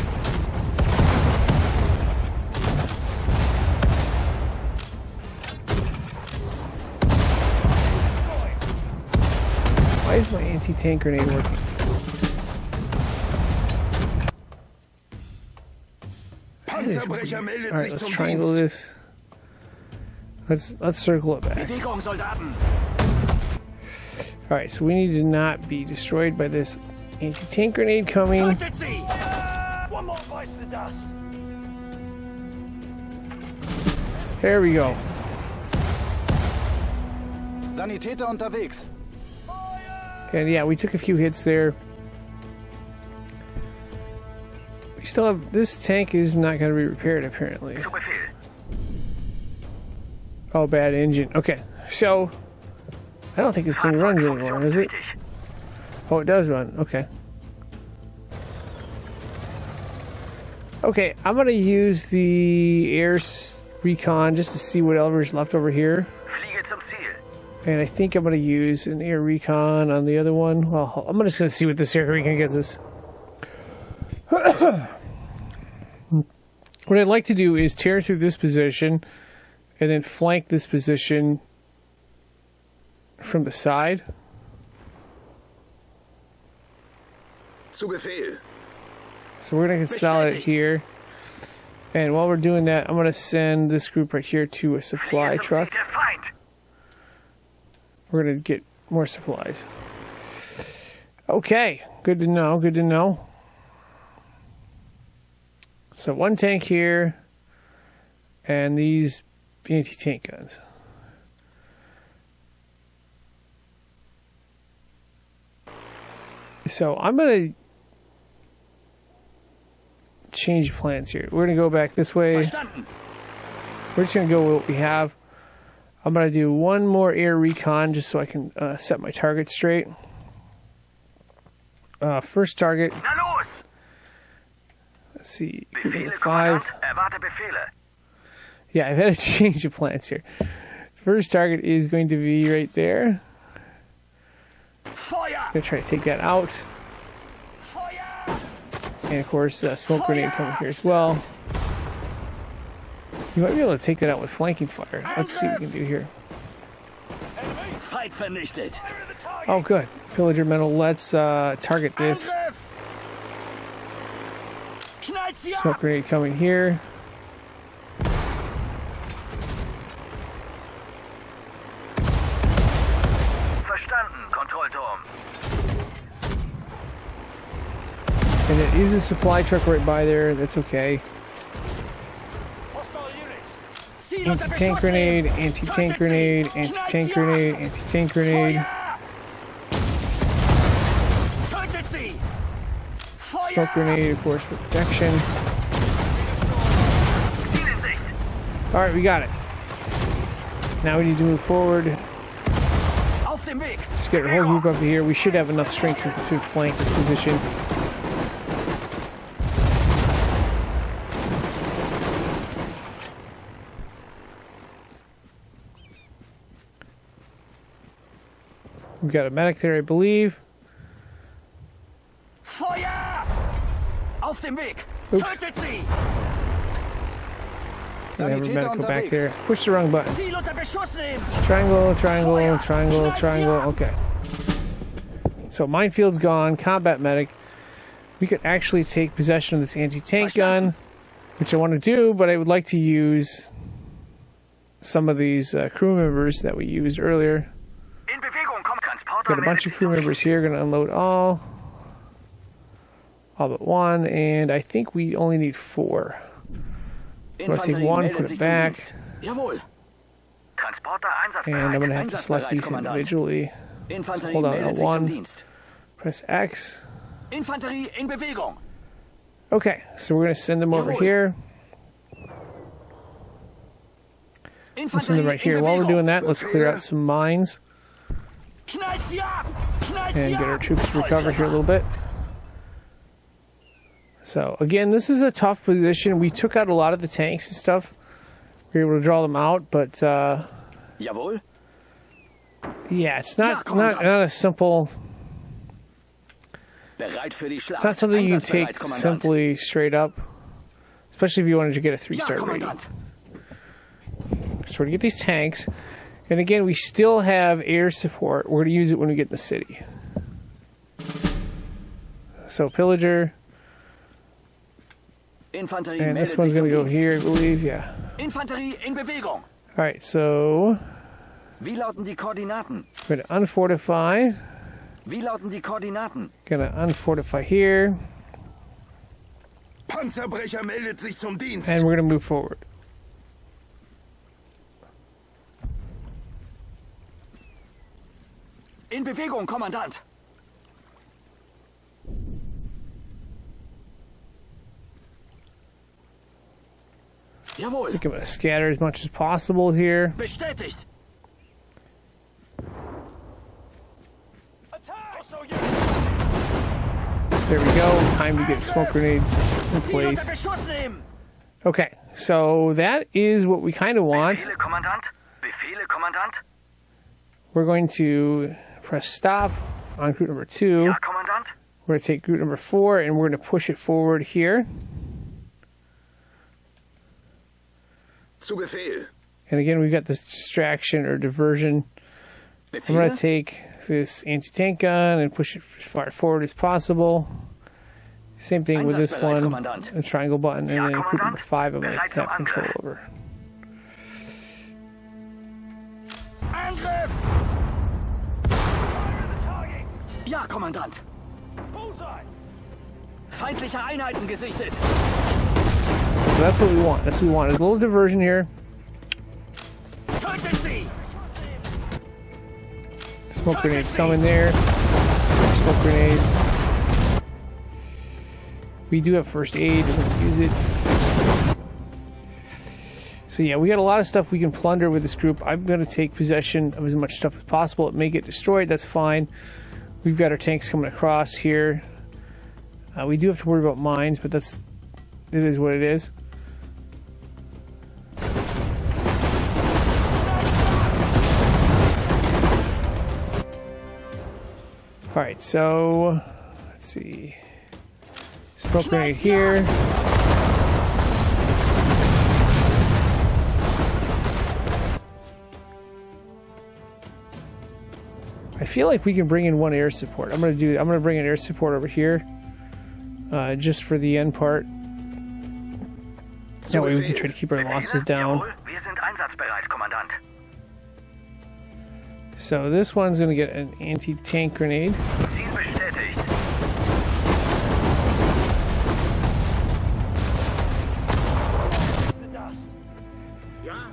Why is my anti-tank grenade working? Alright, let's triangle this. Let's circle it back. Alright, so we need to not be destroyed by this anti-tank grenade coming. One more bites the dust. There we go. Sanitäter unterwegs. And yeah, we took a few hits there. We still have... This tank is not going to be repaired, apparently. Oh, bad engine. Okay, so... I don't think this thing runs anymore, does it? Oh, it does run. Okay. Okay, I'm going to use the air recon just to see whatever's left over here. And I think I'm going to use an air recon on the other one. Well, I'm just going to see what this air recon gets us. What I'd like to do is tear through this position and then flank this position from the side. Zu Befehl. So we're going to consolidate here. And while we're doing that, I'm going to send this group right here to a supply truck. We're going to get more supplies. Okay, good to know, good to know. So one tank here, and these anti-tank guns. So I'm going to change plans here. We're going to go back this way. We're just going to go with what we have. I'm going to do one more air recon just so I can set my target straight. First target. Let's see. 5. Yeah, I've had to change the plans here. First target is going to be right there. I'm going to try to take that out. And of course, smoke grenade coming here as well. You might be able to take that out with flanking fire. Let's see what we can do here. Oh, good. Pillager metal. Let's target this. Smoke grenade coming here. And it is a supply truck right by there. That's okay. Anti-tank grenade, anti-tank grenade, anti-tank grenade, anti-tank grenade. Smoke grenade, of course, for protection. Alright, we got it. Now we need to move forward. Just get our whole group up here. We should have enough strength to flank this position. We've got a medic there, I believe. Feuer! Auf dem Weg! Oops. Tötet sie! I have a Sanitäter medic go back unterwegs. there. Push the wrong button. Ziel unter Beschuss nehmen! Triangle, triangle, triangle, triangle. Okay. So minefield's gone. Combat medic. We could actually take possession of this anti-tank gun, which I want to do, but I would like to use some of these crew members that we used earlier. In Bewegung, komm, Transporter Got a bunch of crew members here. Going to unload all but one, and I think we only need 4. I'm going to take one, put it back, Jawohl. Transporter and I'm going einsatzbereit. to have to select these individually. Infanterie Hold on, meldet sich zum L1. Dienst. Press X. Infanterie in Bewegung. Okay, so we're going to send them over Jawohl. here. We'll send them right here. While we're doing that, let's clear out some mines Knallt sie ab! Knallt and sie get our ab! troops recovered here a little bit. So again, this is a tough position. We took out a lot of the tanks and stuff. We were able to draw them out, but Jawohl. yeah, it's not a simple. Bereit für die Schlacht. It's not something you can Einsatzbereit, take Kommandant. simply straight up, especially if you wanted to get a 3-star Ja, rating. Kommandant. So we're going to get these tanks. And again, we still have air support. We're going to use it when we get in the city. So Pillager. Infanterie And this meldet one's sich going to zum go Dienst. here, I believe. Yeah. Infanterie in Bewegung. Alright, so Wie lauten die Koordinaten? we're going to unfortify. Wie lauten die Koordinaten? Going to unfortify here. Panzerbrecher meldet sich zum Dienst. And we're going to move forward. In Bewegung, Kommandant. Jawohl. I think I'm going to scatter as much as possible here. Bestätigt. There we go. Time to get smoke grenades in Ziel unter place. Beschuss nehmen. Okay, so that is what we kind of want. Befehle, Kommandant. Befehle, Kommandant. We're going to press stop on group number 2. Ja, Kommandant. We're going to take group number 4 and we're going to push it forward here. Zu Befehl. And again, we've got this distraction or diversion. I'm going to Befehle? take this anti-tank gun and push it as far forward as possible. Same thing with this Einsatzbereit, one, Kommandant. a triangle button, and Ja, then group number Kommandant. 5 I'm going Bereit to zum have control Angriff. over. Angriff! Ja, Kommandant. Feindliche Einheiten gesichtet. So that's what we want. That's what we want. There's a little diversion here. Tötet sie! Smoke grenades coming there. Smoke grenades. We do have first aid. We're going to use it. So yeah, we got a lot of stuff we can plunder with this group. I'm going to take possession of as much stuff as possible. It may get destroyed. That's fine. We've got our tanks coming across here. We do have to worry about mines, but it is what it is. All right, so let's see. Smoke grenade here. I feel like we can bring in one air support. I'm gonna bring in air support over here, just for the end part. That way we can try to keep our losses down. Jawohl, wir sind einsatzbereit, Kommandant. So this one's gonna get an anti-tank grenade. Ziel bestätigt.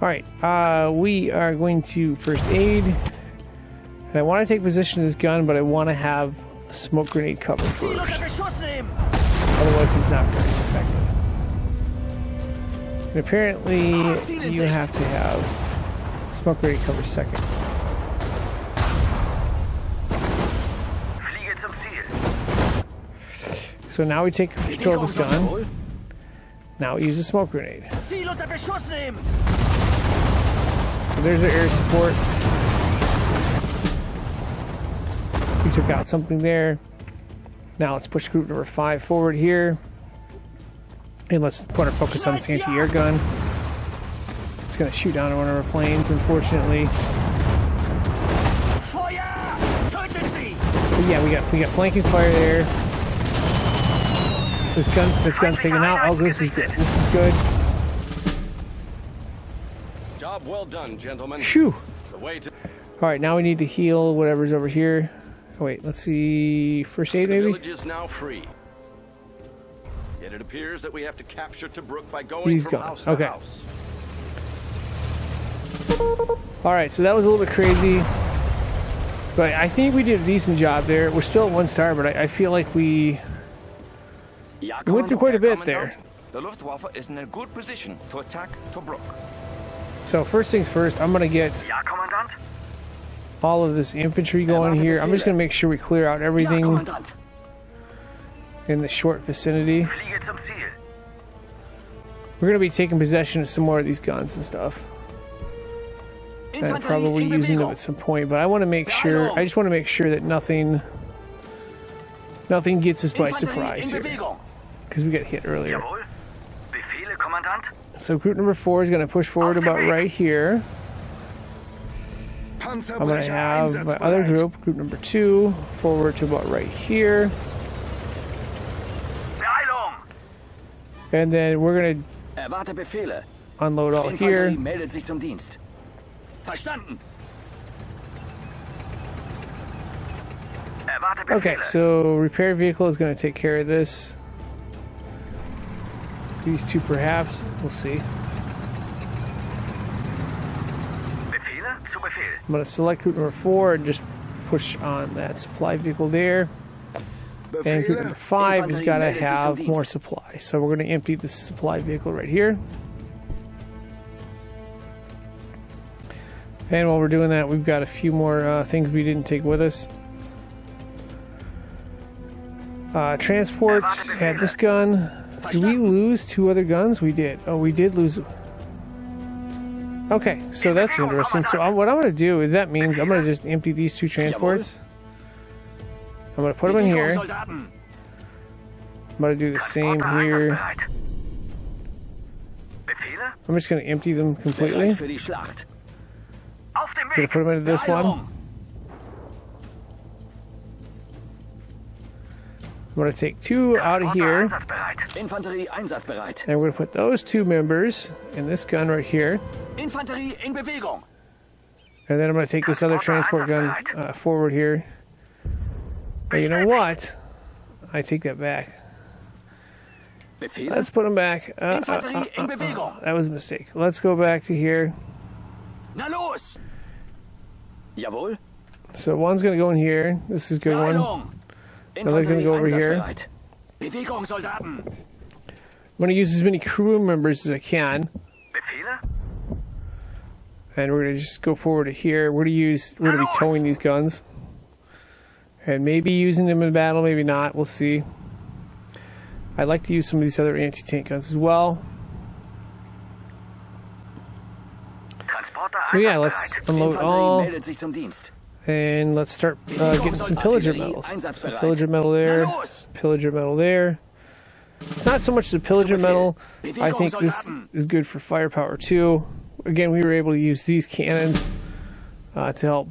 All right, we are going to first aid. And I want to take position of this gun, but I want to have a smoke grenade cover Ziel unter first. Beschuss nehmen. Otherwise, it's not very effective. And apparently, you have to have smoke grenade cover second. Fliege zum Ziel. So now we take control of this gun. Now we use a smoke grenade. Ziel unter Beschuss nehmen. So there's our air support. We took out something there. Now let's push group number 5 forward here. And let's put our focus on this anti-air gun. It's going to shoot down one of our planes, unfortunately. But yeah, we got flanking fire there. This gun's taken out. Oh, this is good. This is good. Job well done, gentlemen. Phew. The way to All right, now we need to heal whatever's over here. Oh, wait, let's see. First aid, the maybe? village is now free. Yet it appears that we have to capture Tobruk by going He's from gone. house to Okay. house. All right, so that was a little bit crazy. But I think we did a decent job there. We're still at 1 star, but I feel like we went through quite a bit there. The Luftwaffe is in a good position to attack Tobruk. So first things first, I'm going to get Ja, Kommandant? all of this infantry going here. I'm just going to make sure we clear out everything in the short vicinity. Fliege zum Ziel. We're going to be taking possession of some more of these guns and stuff. And probably using them at some point, but I want to make sure, I just want to make sure that nothing gets us by surprise here. Because we got hit earlier. Jawohl. Befehle, Kommandant? So group number 4 is going to push forward about right here. I'm going to have my other group number 2, forward to about right here. Beeilung! And then we're going to Erwarte Befehle. unload all here. Infanterie meldet sich zum Dienst. Verstanden. Erwarte Befehle. Okay, so repair vehicle is going to take care of this. These two perhaps, we'll see. Befehle zu Befehl. I'm going to select group number 4 and just push on that supply vehicle there. And group number 5 has got to have more supply. So we're going to empty this supply vehicle right here. And while we're doing that, we've got a few more things we didn't take with us. Transports had this gun. Did we lose 2 other guns? We did. Oh, we did lose. Okay, so that's interesting. So what I'm going to do is that means I'm going to just empty these 2 transports. I'm going to put them in here. I'm going to do the same here. Befehle? I'm just going to empty them completely. Für die Schlacht. Auf dem I'm going Weg! to put them into this one. I'm going to take 2 out of here. Einsatzbereit. Infanterie einsatzbereit. And we're going to put those 2 members in this gun right here. Infanterie in Bewegung. And then I'm going to take this other transport gun forward here. But you know what? I take that back. Befehle. Let's put them back. Infanterie in Bewegung. That was a mistake. Let's go back to here. Na los! Jawohl. So one's going to go in here. This is a good one. Beeilung. Another's going to go over here. I'm einsatzbereit. Bewegung, Soldaten. going to use as many crew members as I can. Befehle? And we're going to just go forward to here. We're going to be towing these guns. And maybe using them in battle, maybe not. We'll see. I'd like to use some of these other anti-tank guns as well. Transporter So yeah, let's unload all. Infanterie meldet sich zum Dienst. And let's start getting some pillager medals. So pillager medal there, pillager medal there. It's not so much the pillager medal. I think this is good for firepower too. Again, we were able to use these cannons to help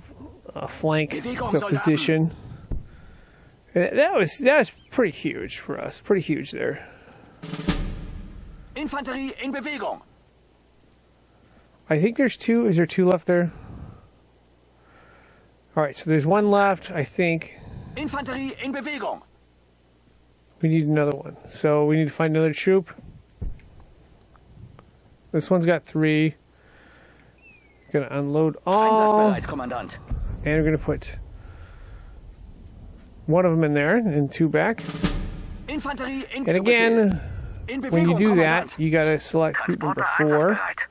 flank the position. And that was pretty huge for us. Pretty huge there. Infanterie in Bewegung. I think there's 2. Is there 2 left there? All right, so there's 1 left, I think. Infanterie in Bewegung. We need another one. So we need to find another troop. This one's got 3. Gonna unload all. Einsatzbereit, Kommandant. And we're gonna put 1 of them in there and 2 back. Infanterie in And again, in Bewegung, when you do Kommandant. that, you gotta select group number Transporter 4. einsatzbereit.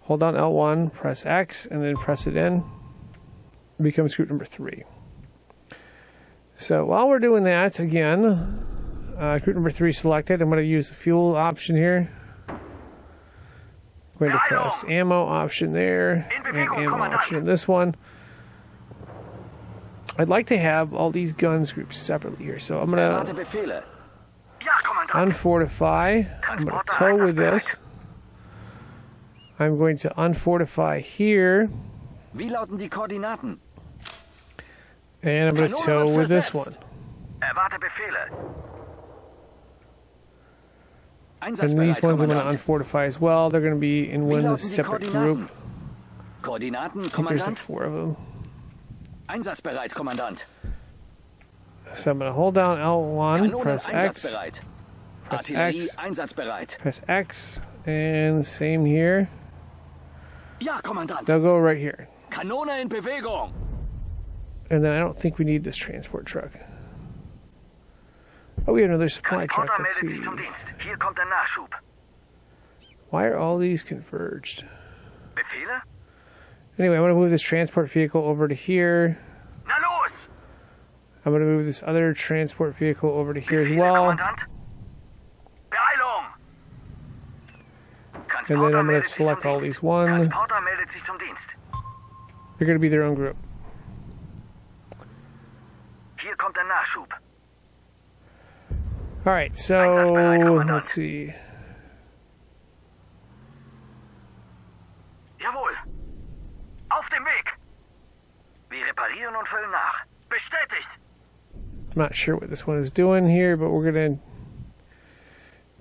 Hold down L1, press X, and then press it in. It becomes group number 3. So while we're doing that, again, group number 3 selected. I'm going to use the fuel option here. I'm going to press ammo option there, and ammo option in this one. I'd like to have all these guns grouped separately here, so I'm Erwarte gonna Befehle. Ja, Kommandant. unfortify. I'm gonna tow with this. I'm going to unfortify here, Wie lauten die Koordinaten? and I'm gonna Kanone tow wird with this versetzt. one. Erwarte Befehle. And Einsatzbereit, these ones I'm gonna Kommandant. unfortify as well. They're gonna be in Wie one lauten die separate Koordinaten? group. Koordinaten, I think there's like Kommandant. 4 of them. Einsatzbereit, Kommandant. So I'm gonna hold down L1, Kanonen press X, einsatzbereit. press Artillerie X, einsatzbereit. press X, and same here. Ja, Kommandant. They'll go right here. Kanone in Bewegung. And then I don't think we need this transport truck. Oh, we have another supply truck. Transporter Let's meldet see. sich zum Dienst. Hier kommt der Nachschub. Why are all these converged? Befehle? Anyway, I'm going to move this transport vehicle over to here. Na los! I'm going to move this other transport vehicle over to here as Befehle, well. Kommandant. Beeilung! And then Transporter I'm going meldet to sich select zum all Dienst. these one. Transporter meldet sich zum Dienst. They're going to be their own group. Hier kommt der Nachschub. All right, so let's see. Jawohl. Auf dem Weg. Wir reparieren und füllen nach. Bestätigt. I'm not sure what this one is doing here, but we're going to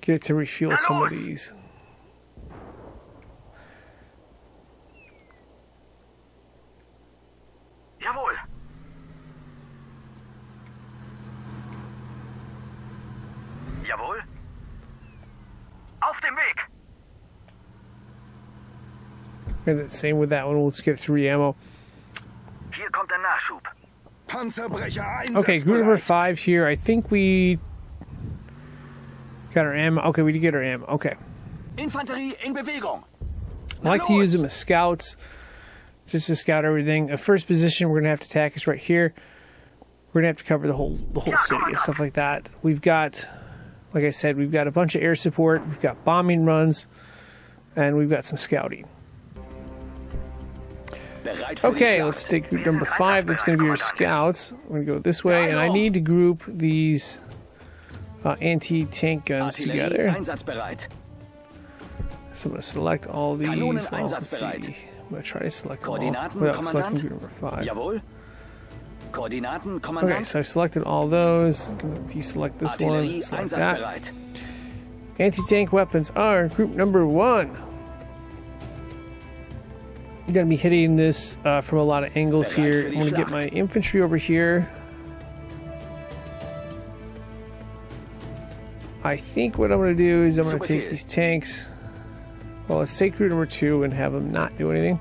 get it to refuel some of these. Jawohl. Jawohl. Auf dem Weg. And then same with that one. We'll just get it to re-ammo. Hier kommt der Nachschub. Panzerbrecher einsatzbereit. Okay, group number 5 here. I think we got our ammo. Okay, we did get our ammo. Okay. Infanterie in Bewegung. I like to use them as scouts, just to scout everything. The first position we're gonna have to attack is right here. We're gonna have to cover the whole city and stuff like that. We've got, like I said, we've got a bunch of air support. We've got bombing runs, and we've got some scouting. Bereit für die Okay, Schlacht. let's take group number 5. That's gonna be our scouts. We're gonna go this way, and I need to group these anti-tank guns Artillerie together. einsatzbereit. So I'm going to select all these. Kanonen Well, let's see. einsatzbereit. I'm going to try to select them all Koordinaten, without selecting Kommandant. group number 5. Jawohl. Koordinaten, Okay, Kommandant. so I've selected all those. I'm going to deselect this one. Artillerie Select that. einsatzbereit. Anti-tank weapons are group number 1. I'm going to be hitting this from a lot of angles Bereit here. für I'm die going to get Schlacht. my infantry over here. I think what I'm going to do is I'm going to take Superfehl. these tanks. Well, let's take group number 2 and have them not do anything.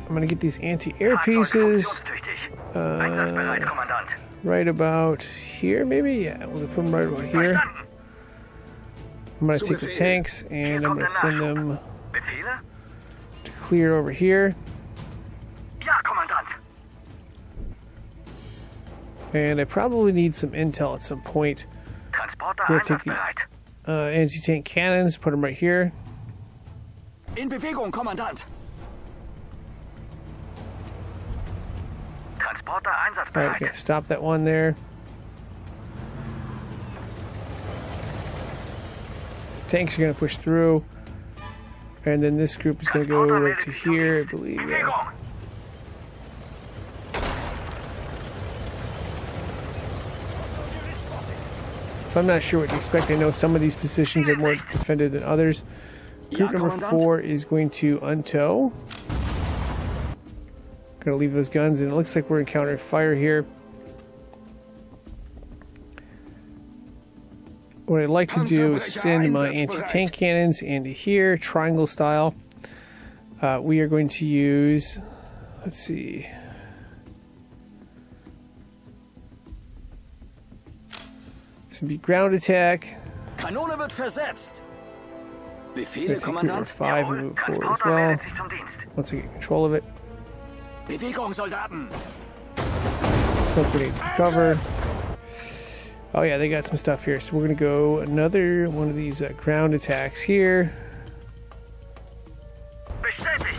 I'm going to get these anti-air Fahrzeug pieces funktionstüchtig. Einsatzbereit, Kommandant. right about here, maybe? Yeah, we'll put them right about here. Verstanden. I'm going to take the Superfehl. tanks and I'm going to send them Befehle? to clear over here. Ja, Kommandant. And I probably need some intel at some point. Transporter We'll take the einsatzbereit. anti-tank cannons, put them right here. In Bewegung, Kommandant. Transporter Alright, einsatzbereit. okay, stop that one there. Tanks are going to push through. And then this group is going to go Transporter right meldet to sich zum here, I Dienst. believe. Bewegung. So I'm not sure what to expect. I know some of these positions are more defended than others. Group Ja, number Kommandant. 4 is going to untow. Gonna leave those guns, and it looks like we're encountering fire here. What I'd like to do is send my anti-tank cannons into here, triangle style. We are going to use, let's see. This would be ground attack. Kanone wird versetzt. I'm Befehle, gonna take group number Kommandant. 5 and move forward as Transporter well. meldet sich zum Dienst. Once I get control of it. Bewegung, Soldaten. Smoke grenades for cover. Oh yeah, they got some stuff here. So we're gonna go another one of these ground attacks here. Bestätigt.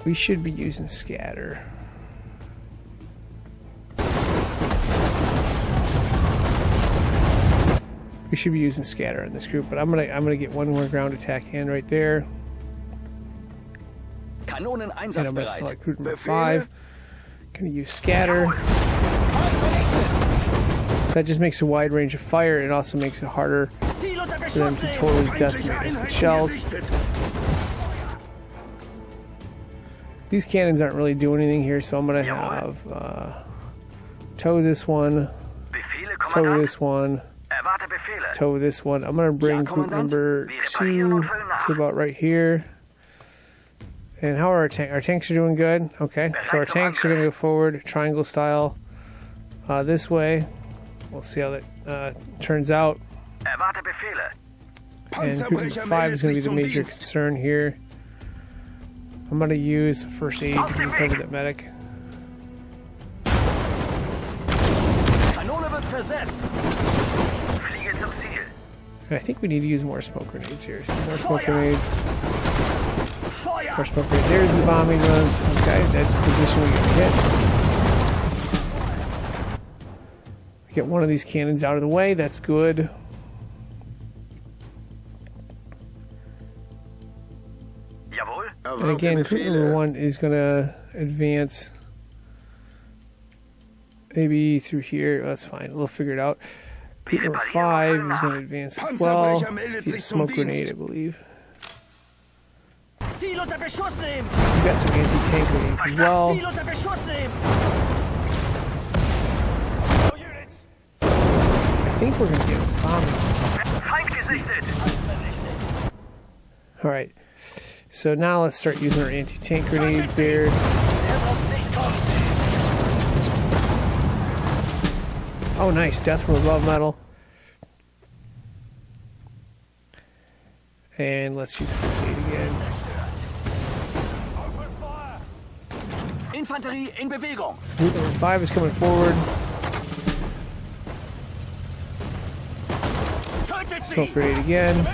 we should be using scatter. We should be using scatter in this group, but I'm gonna get one more ground attack in right there. Kanonen And I'm gonna einsatzbereit. select group number 5. Gonna use scatter. That just makes a wide range of fire. It also makes it harder Ziel unter for them Beschuss to nehmen. totally decimate us with shells. These cannons aren't really doing anything here, so I'm gonna have tow this one, Befehle, tow Kommandant. this one, Erwarte Befehle. tow this one. I'm gonna bring Ja, group Kommandant. number Wir reparieren 2 und füllen nach. to about right here. And how are our tanks? Our tanks are doing good. Okay, so our tanks are gonna go forward, triangle style, this way. We'll see how that turns out. Erwarte Befehle. And group number 5 is going to be the major concern here. I'm going to use first aid to recover that medic. Kanone wird versetzt. Fliege zum Ziel. And I think we need to use more smoke grenades here. So more smoke grenades. Feuer! More smoke grenades. There's the bombing runs. Okay, that's the position we can hit. Get one of these cannons out of the way. That's good. Jawohl. And again, group number 1 is going to advance maybe through here. That's fine. We'll figure it out. Group number 5 is going to advance as well. Get a smoke grenade, I believe. Ziel unter Beschuss nehmen. We've got some anti-tank grenades as well. Ziel unter Beschuss nehmen. I think we're going to get a bombing. Feind gesichtet. Alright. So now let's start using our anti-tank grenades there. Er braucht's nicht kommen sehen. Oh, nice. Death from above metal. And let's use first aid again. Infanterie in Bewegung. Group number 5 is coming forward. Tötet Smoke sie. grenade again.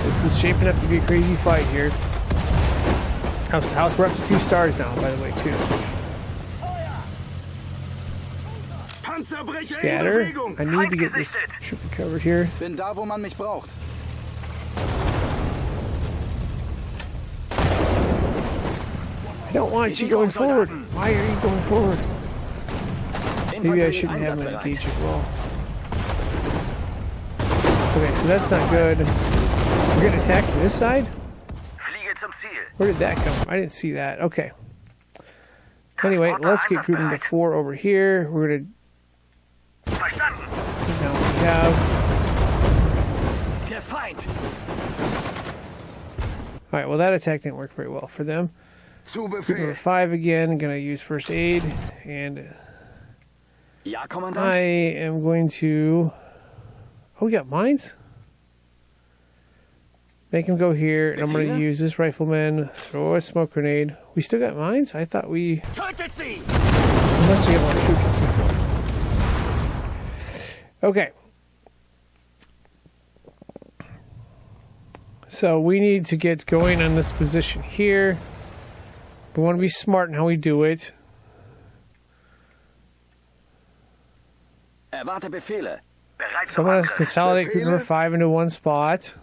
This is shaping up to be a crazy fight here. House to house. We're up to 2 stars now, by the way, too. Panzerbrecher in Scatter. Bewegung. I need to get this trip recovered here. Bin da, wo man mich braucht. I don't want you going forward. Why are you going forward? Maybe I shouldn't have my Einsatzbereit. engage at all. Okay, so that's not good. We're going to attack from this side? Fliege zum Ziel. Where did that come from? I didn't see that. Okay. Anyway, let's get group number 4 over here. We're going Verstanden. to... Now we have... Der Feind. Alright, well that attack didn't work very well for them. Zu Group number Befehl. 5 again. Going to use first aid. And Ja, I Kommandant. am going to... Oh, we got mines? Make him go here, and I'm going to use this rifleman, throw a smoke grenade. We still got mines? I thought we Tötet sie. must have more troops at some point. Okay. So we need to get going on this position here. We want to be smart in how we do it. Erwarte Befehle. Bereit So zum I'm going to Angriff. consolidate group number 5 into one spot.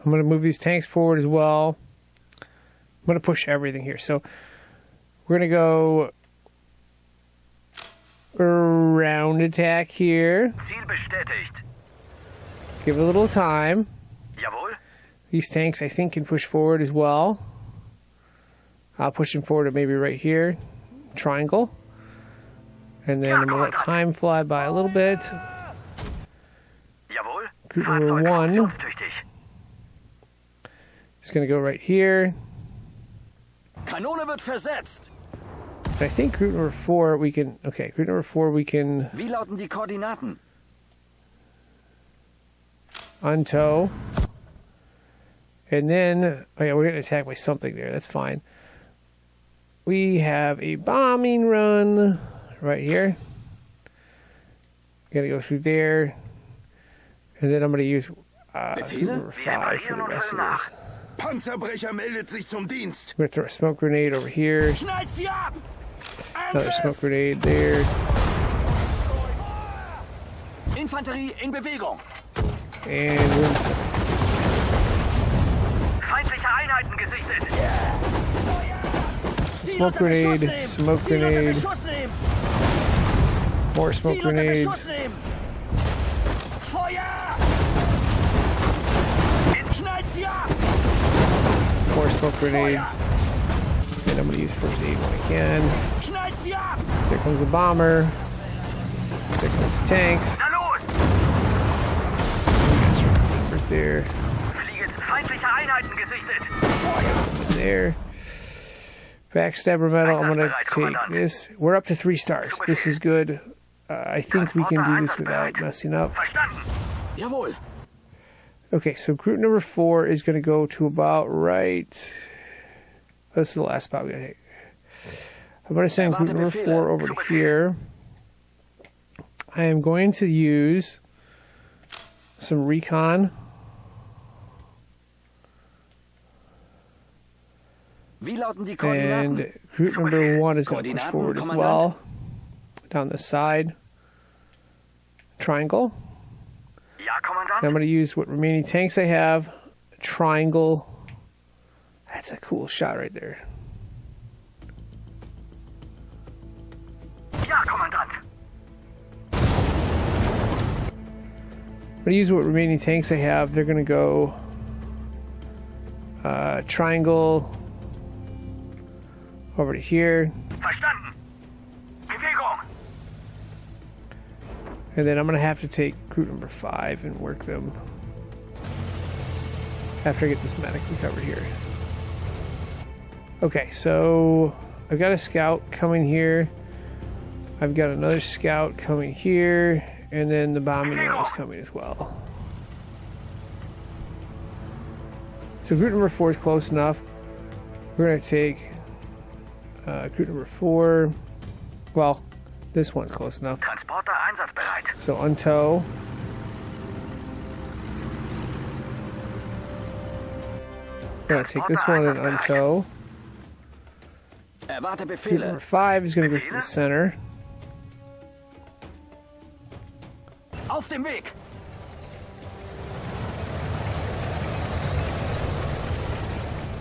I'm going to move these tanks forward as well. I'm going to push everything here. So we're going to go round attack here. Ziel bestätigt. Give it a little time. Jawohl. These tanks, I think, can push forward as well. I'll push them forward to maybe right here. Triangle. And then I'm going to let time fly by a little bit. Jawohl. Group number Fahrzeug 1 funktionstüchtig. is going to go right here. Kanone wird versetzt. I think group number 4 we can... Okay, group number 4 we can Wie lauten die Koordinaten? untow. And then... Oh yeah, we're getting attacked by something there. That's fine. We have a bombing run right here. Gonna go through there. And then I'm going to use... group number 5 for the rest of this. Panzerbrecher meldet sich zum Dienst. We're gonna throw a smoke grenade over here. Knallt sie ab! Another Angriff! smoke grenade there. Infanterie in Bewegung. And we're Feindliche Einheiten gesichtet. Ziel smoke unter Beschuss grenade, nehmen. smoke Ziel unter grenade, Beschuss nehmen. more smoke Ziel unter grenades. Beschuss nehmen. Feuer! Knallt sie ab! More smoke grenades. And I'm gonna use first aid when I can. Knallt sie ab! There comes the bomber. There comes the tanks. Na los! We got strong numbers there. Fliegen feindliche Einheiten gesichtet. Over there. Backstabber medal. I'm gonna take this. We're up to 3 stars. This is good. I think we can do this without messing up. Verstanden. Jawohl. Okay, so group number 4 is going to go to about right. This is the last spot we're going to take. I'm going to send group number 4 over to here. I am going to use some Recon. Wie lauten die Koordinaten? And group number 1 is going to push forward as well. Down the side. Triangle. Ja, Kommandant. And I'm going to use what remaining tanks I have. Triangle. That's a cool shot right there. Ja, Kommandant. I'm going to use what remaining tanks I have. They're going to go triangle over to here. Verstanden. Bewegung. And then I'm going to have to take group number 5 and work them after I get this medic recovered here. Okay, so I've got a scout coming here. I've got another scout coming here. And then the bombing run is coming as well. So group number 4 is close enough. We're going to take group number 4. Well, this one's close enough. Transporter einsatzbereit. So untow. Gonna take this one and untow. Erwarte Group Befehle. number 5 is gonna go to the center. Auf dem Weg.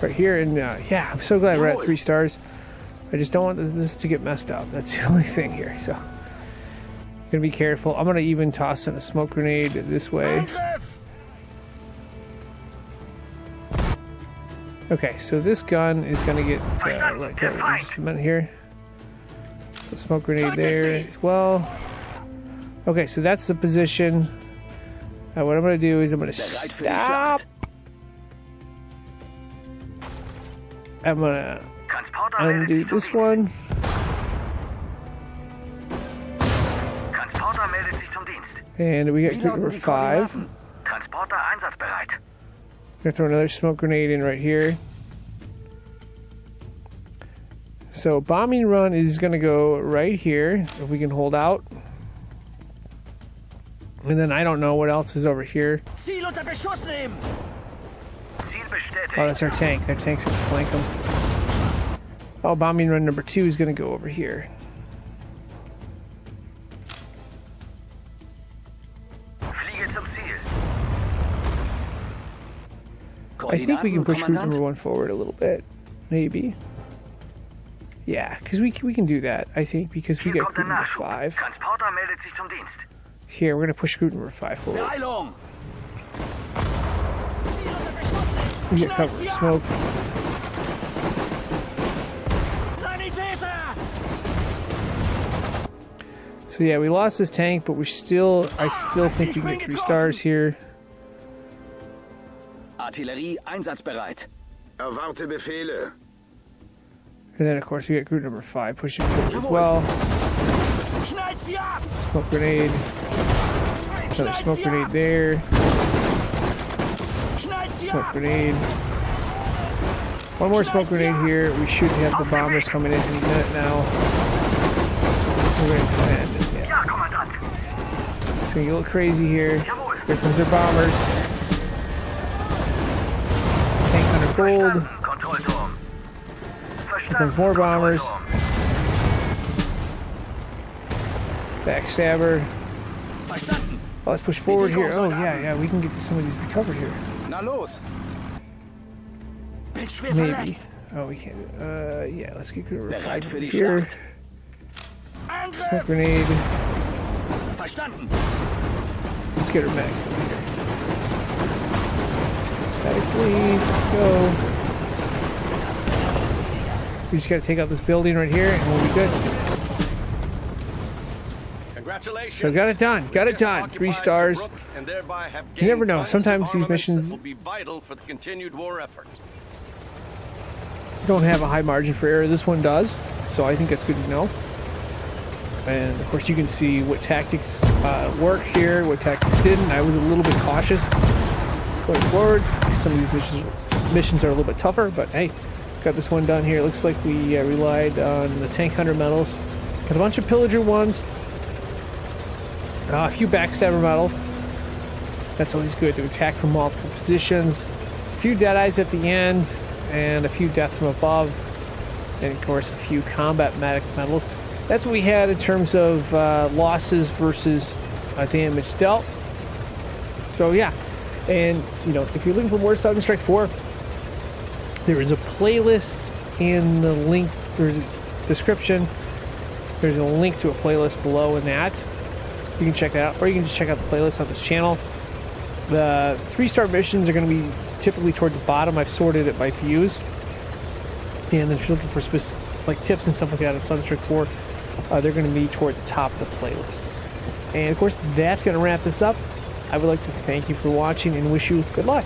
Right here, and yeah, I'm so glad we're at 3 stars. I just don't want this to get messed up. That's the only thing here. So, gonna be careful. I'm gonna even toss in a smoke grenade this way. Angriff! Okay, so this gun is gonna get let go in just a minute here. So smoke grenade there as well. Okay, so that's the position. What I'm gonna do is I'm gonna Bereit für die stop. Schlacht. I'm gonna Transporter meldet undo sich zum this Dienst. one. Transporter meldet sich zum Dienst. And we got Wie group lauten number die 5. Koordinaten? Transporter einsatzbereit. Gonna throw another smoke grenade in right here. So bombing run is gonna go right here if we can hold out. And then I don't know what else is over here. Ziel unter Beschuss nehmen. Ziel bestätigt. Oh, that's our tank. Our tank's gonna flank them. Oh, bombing run number 2 is gonna go over here. Fliege zum Ziel. I think we can push group Kommandant. number 1 forward a little bit. Maybe. Yeah, because we can do that, I think, because we Hier got kommt der group number Nachschub. 5. Transporter meldet sich zum Dienst. Here, we're gonna push group number 5 forward. Beeilung. Ziel unter Beschuss nehmen. We get Knallt cover sie of ab. smoke. Sanitäter. So yeah, we lost this tank, but I still think we can get 3 stars here. Artillerie einsatzbereit. Erwarte Befehle. And then of course we got group number 5 pushing forward as well. Knallt sie ab. Smoke grenade. Another smoke grenade there. Knallt sie Smoke ab. grenade. One more smoke grenade here. We should have the bombers coming in any minute now. We're going to end it. Yeah. Ja, Kommandant. It's going to get a little crazy here. Jawohl. Here comes their bombers. gold. Verstanden, Kontrollturm. Comes more bombers. Backstabber. Verstanden. Oh, let's push forward here. Oh, yeah, we can get some of these recovered here. Na los! Bin schwer Maybe. verletzt. Oh, we can't. Yeah, let's get rid of Bereit für die here. Schlacht. Smoke Angriff. grenade. Verstanden. Let's get her back. Medic, please. Let's go. We just gotta take out this building right here and we'll be good. Congratulations. So got it done. Got it done. 3 stars. Tobruk, and thereby have You never gained know. tons of Sometimes these armaments missions that will be vital for the continued war effort. don't have a high margin for error. This one does. So I think that's good to know. And of course you can see what tactics worked here, what tactics didn't. I was a little bit cautious going forward. Some of these missions are a little bit tougher, but hey, got this one done here. Looks like we relied on the tank hunter medals. Got a bunch of pillager ones. A few backstabber medals. That's always good to attack from multiple positions. A few dead eyes at the end, and a few death from above, and of course a few combat medic medals. That's what we had in terms of losses versus damage dealt. So yeah, and you know, if you're looking for more Southern Strike 4, there is a playlist in the link. There's a description. There's a link to a playlist below in that. You can check that out, or you can just check out the playlist on this channel. The 3-star missions are going to be typically toward the bottom. I've sorted it by views. And if you're looking for specific like tips and stuff like that on Southern Strike 4, they're going to be toward the top of the playlist. And of course, that's going to wrap this up. I would like to thank you for watching and wish you good luck.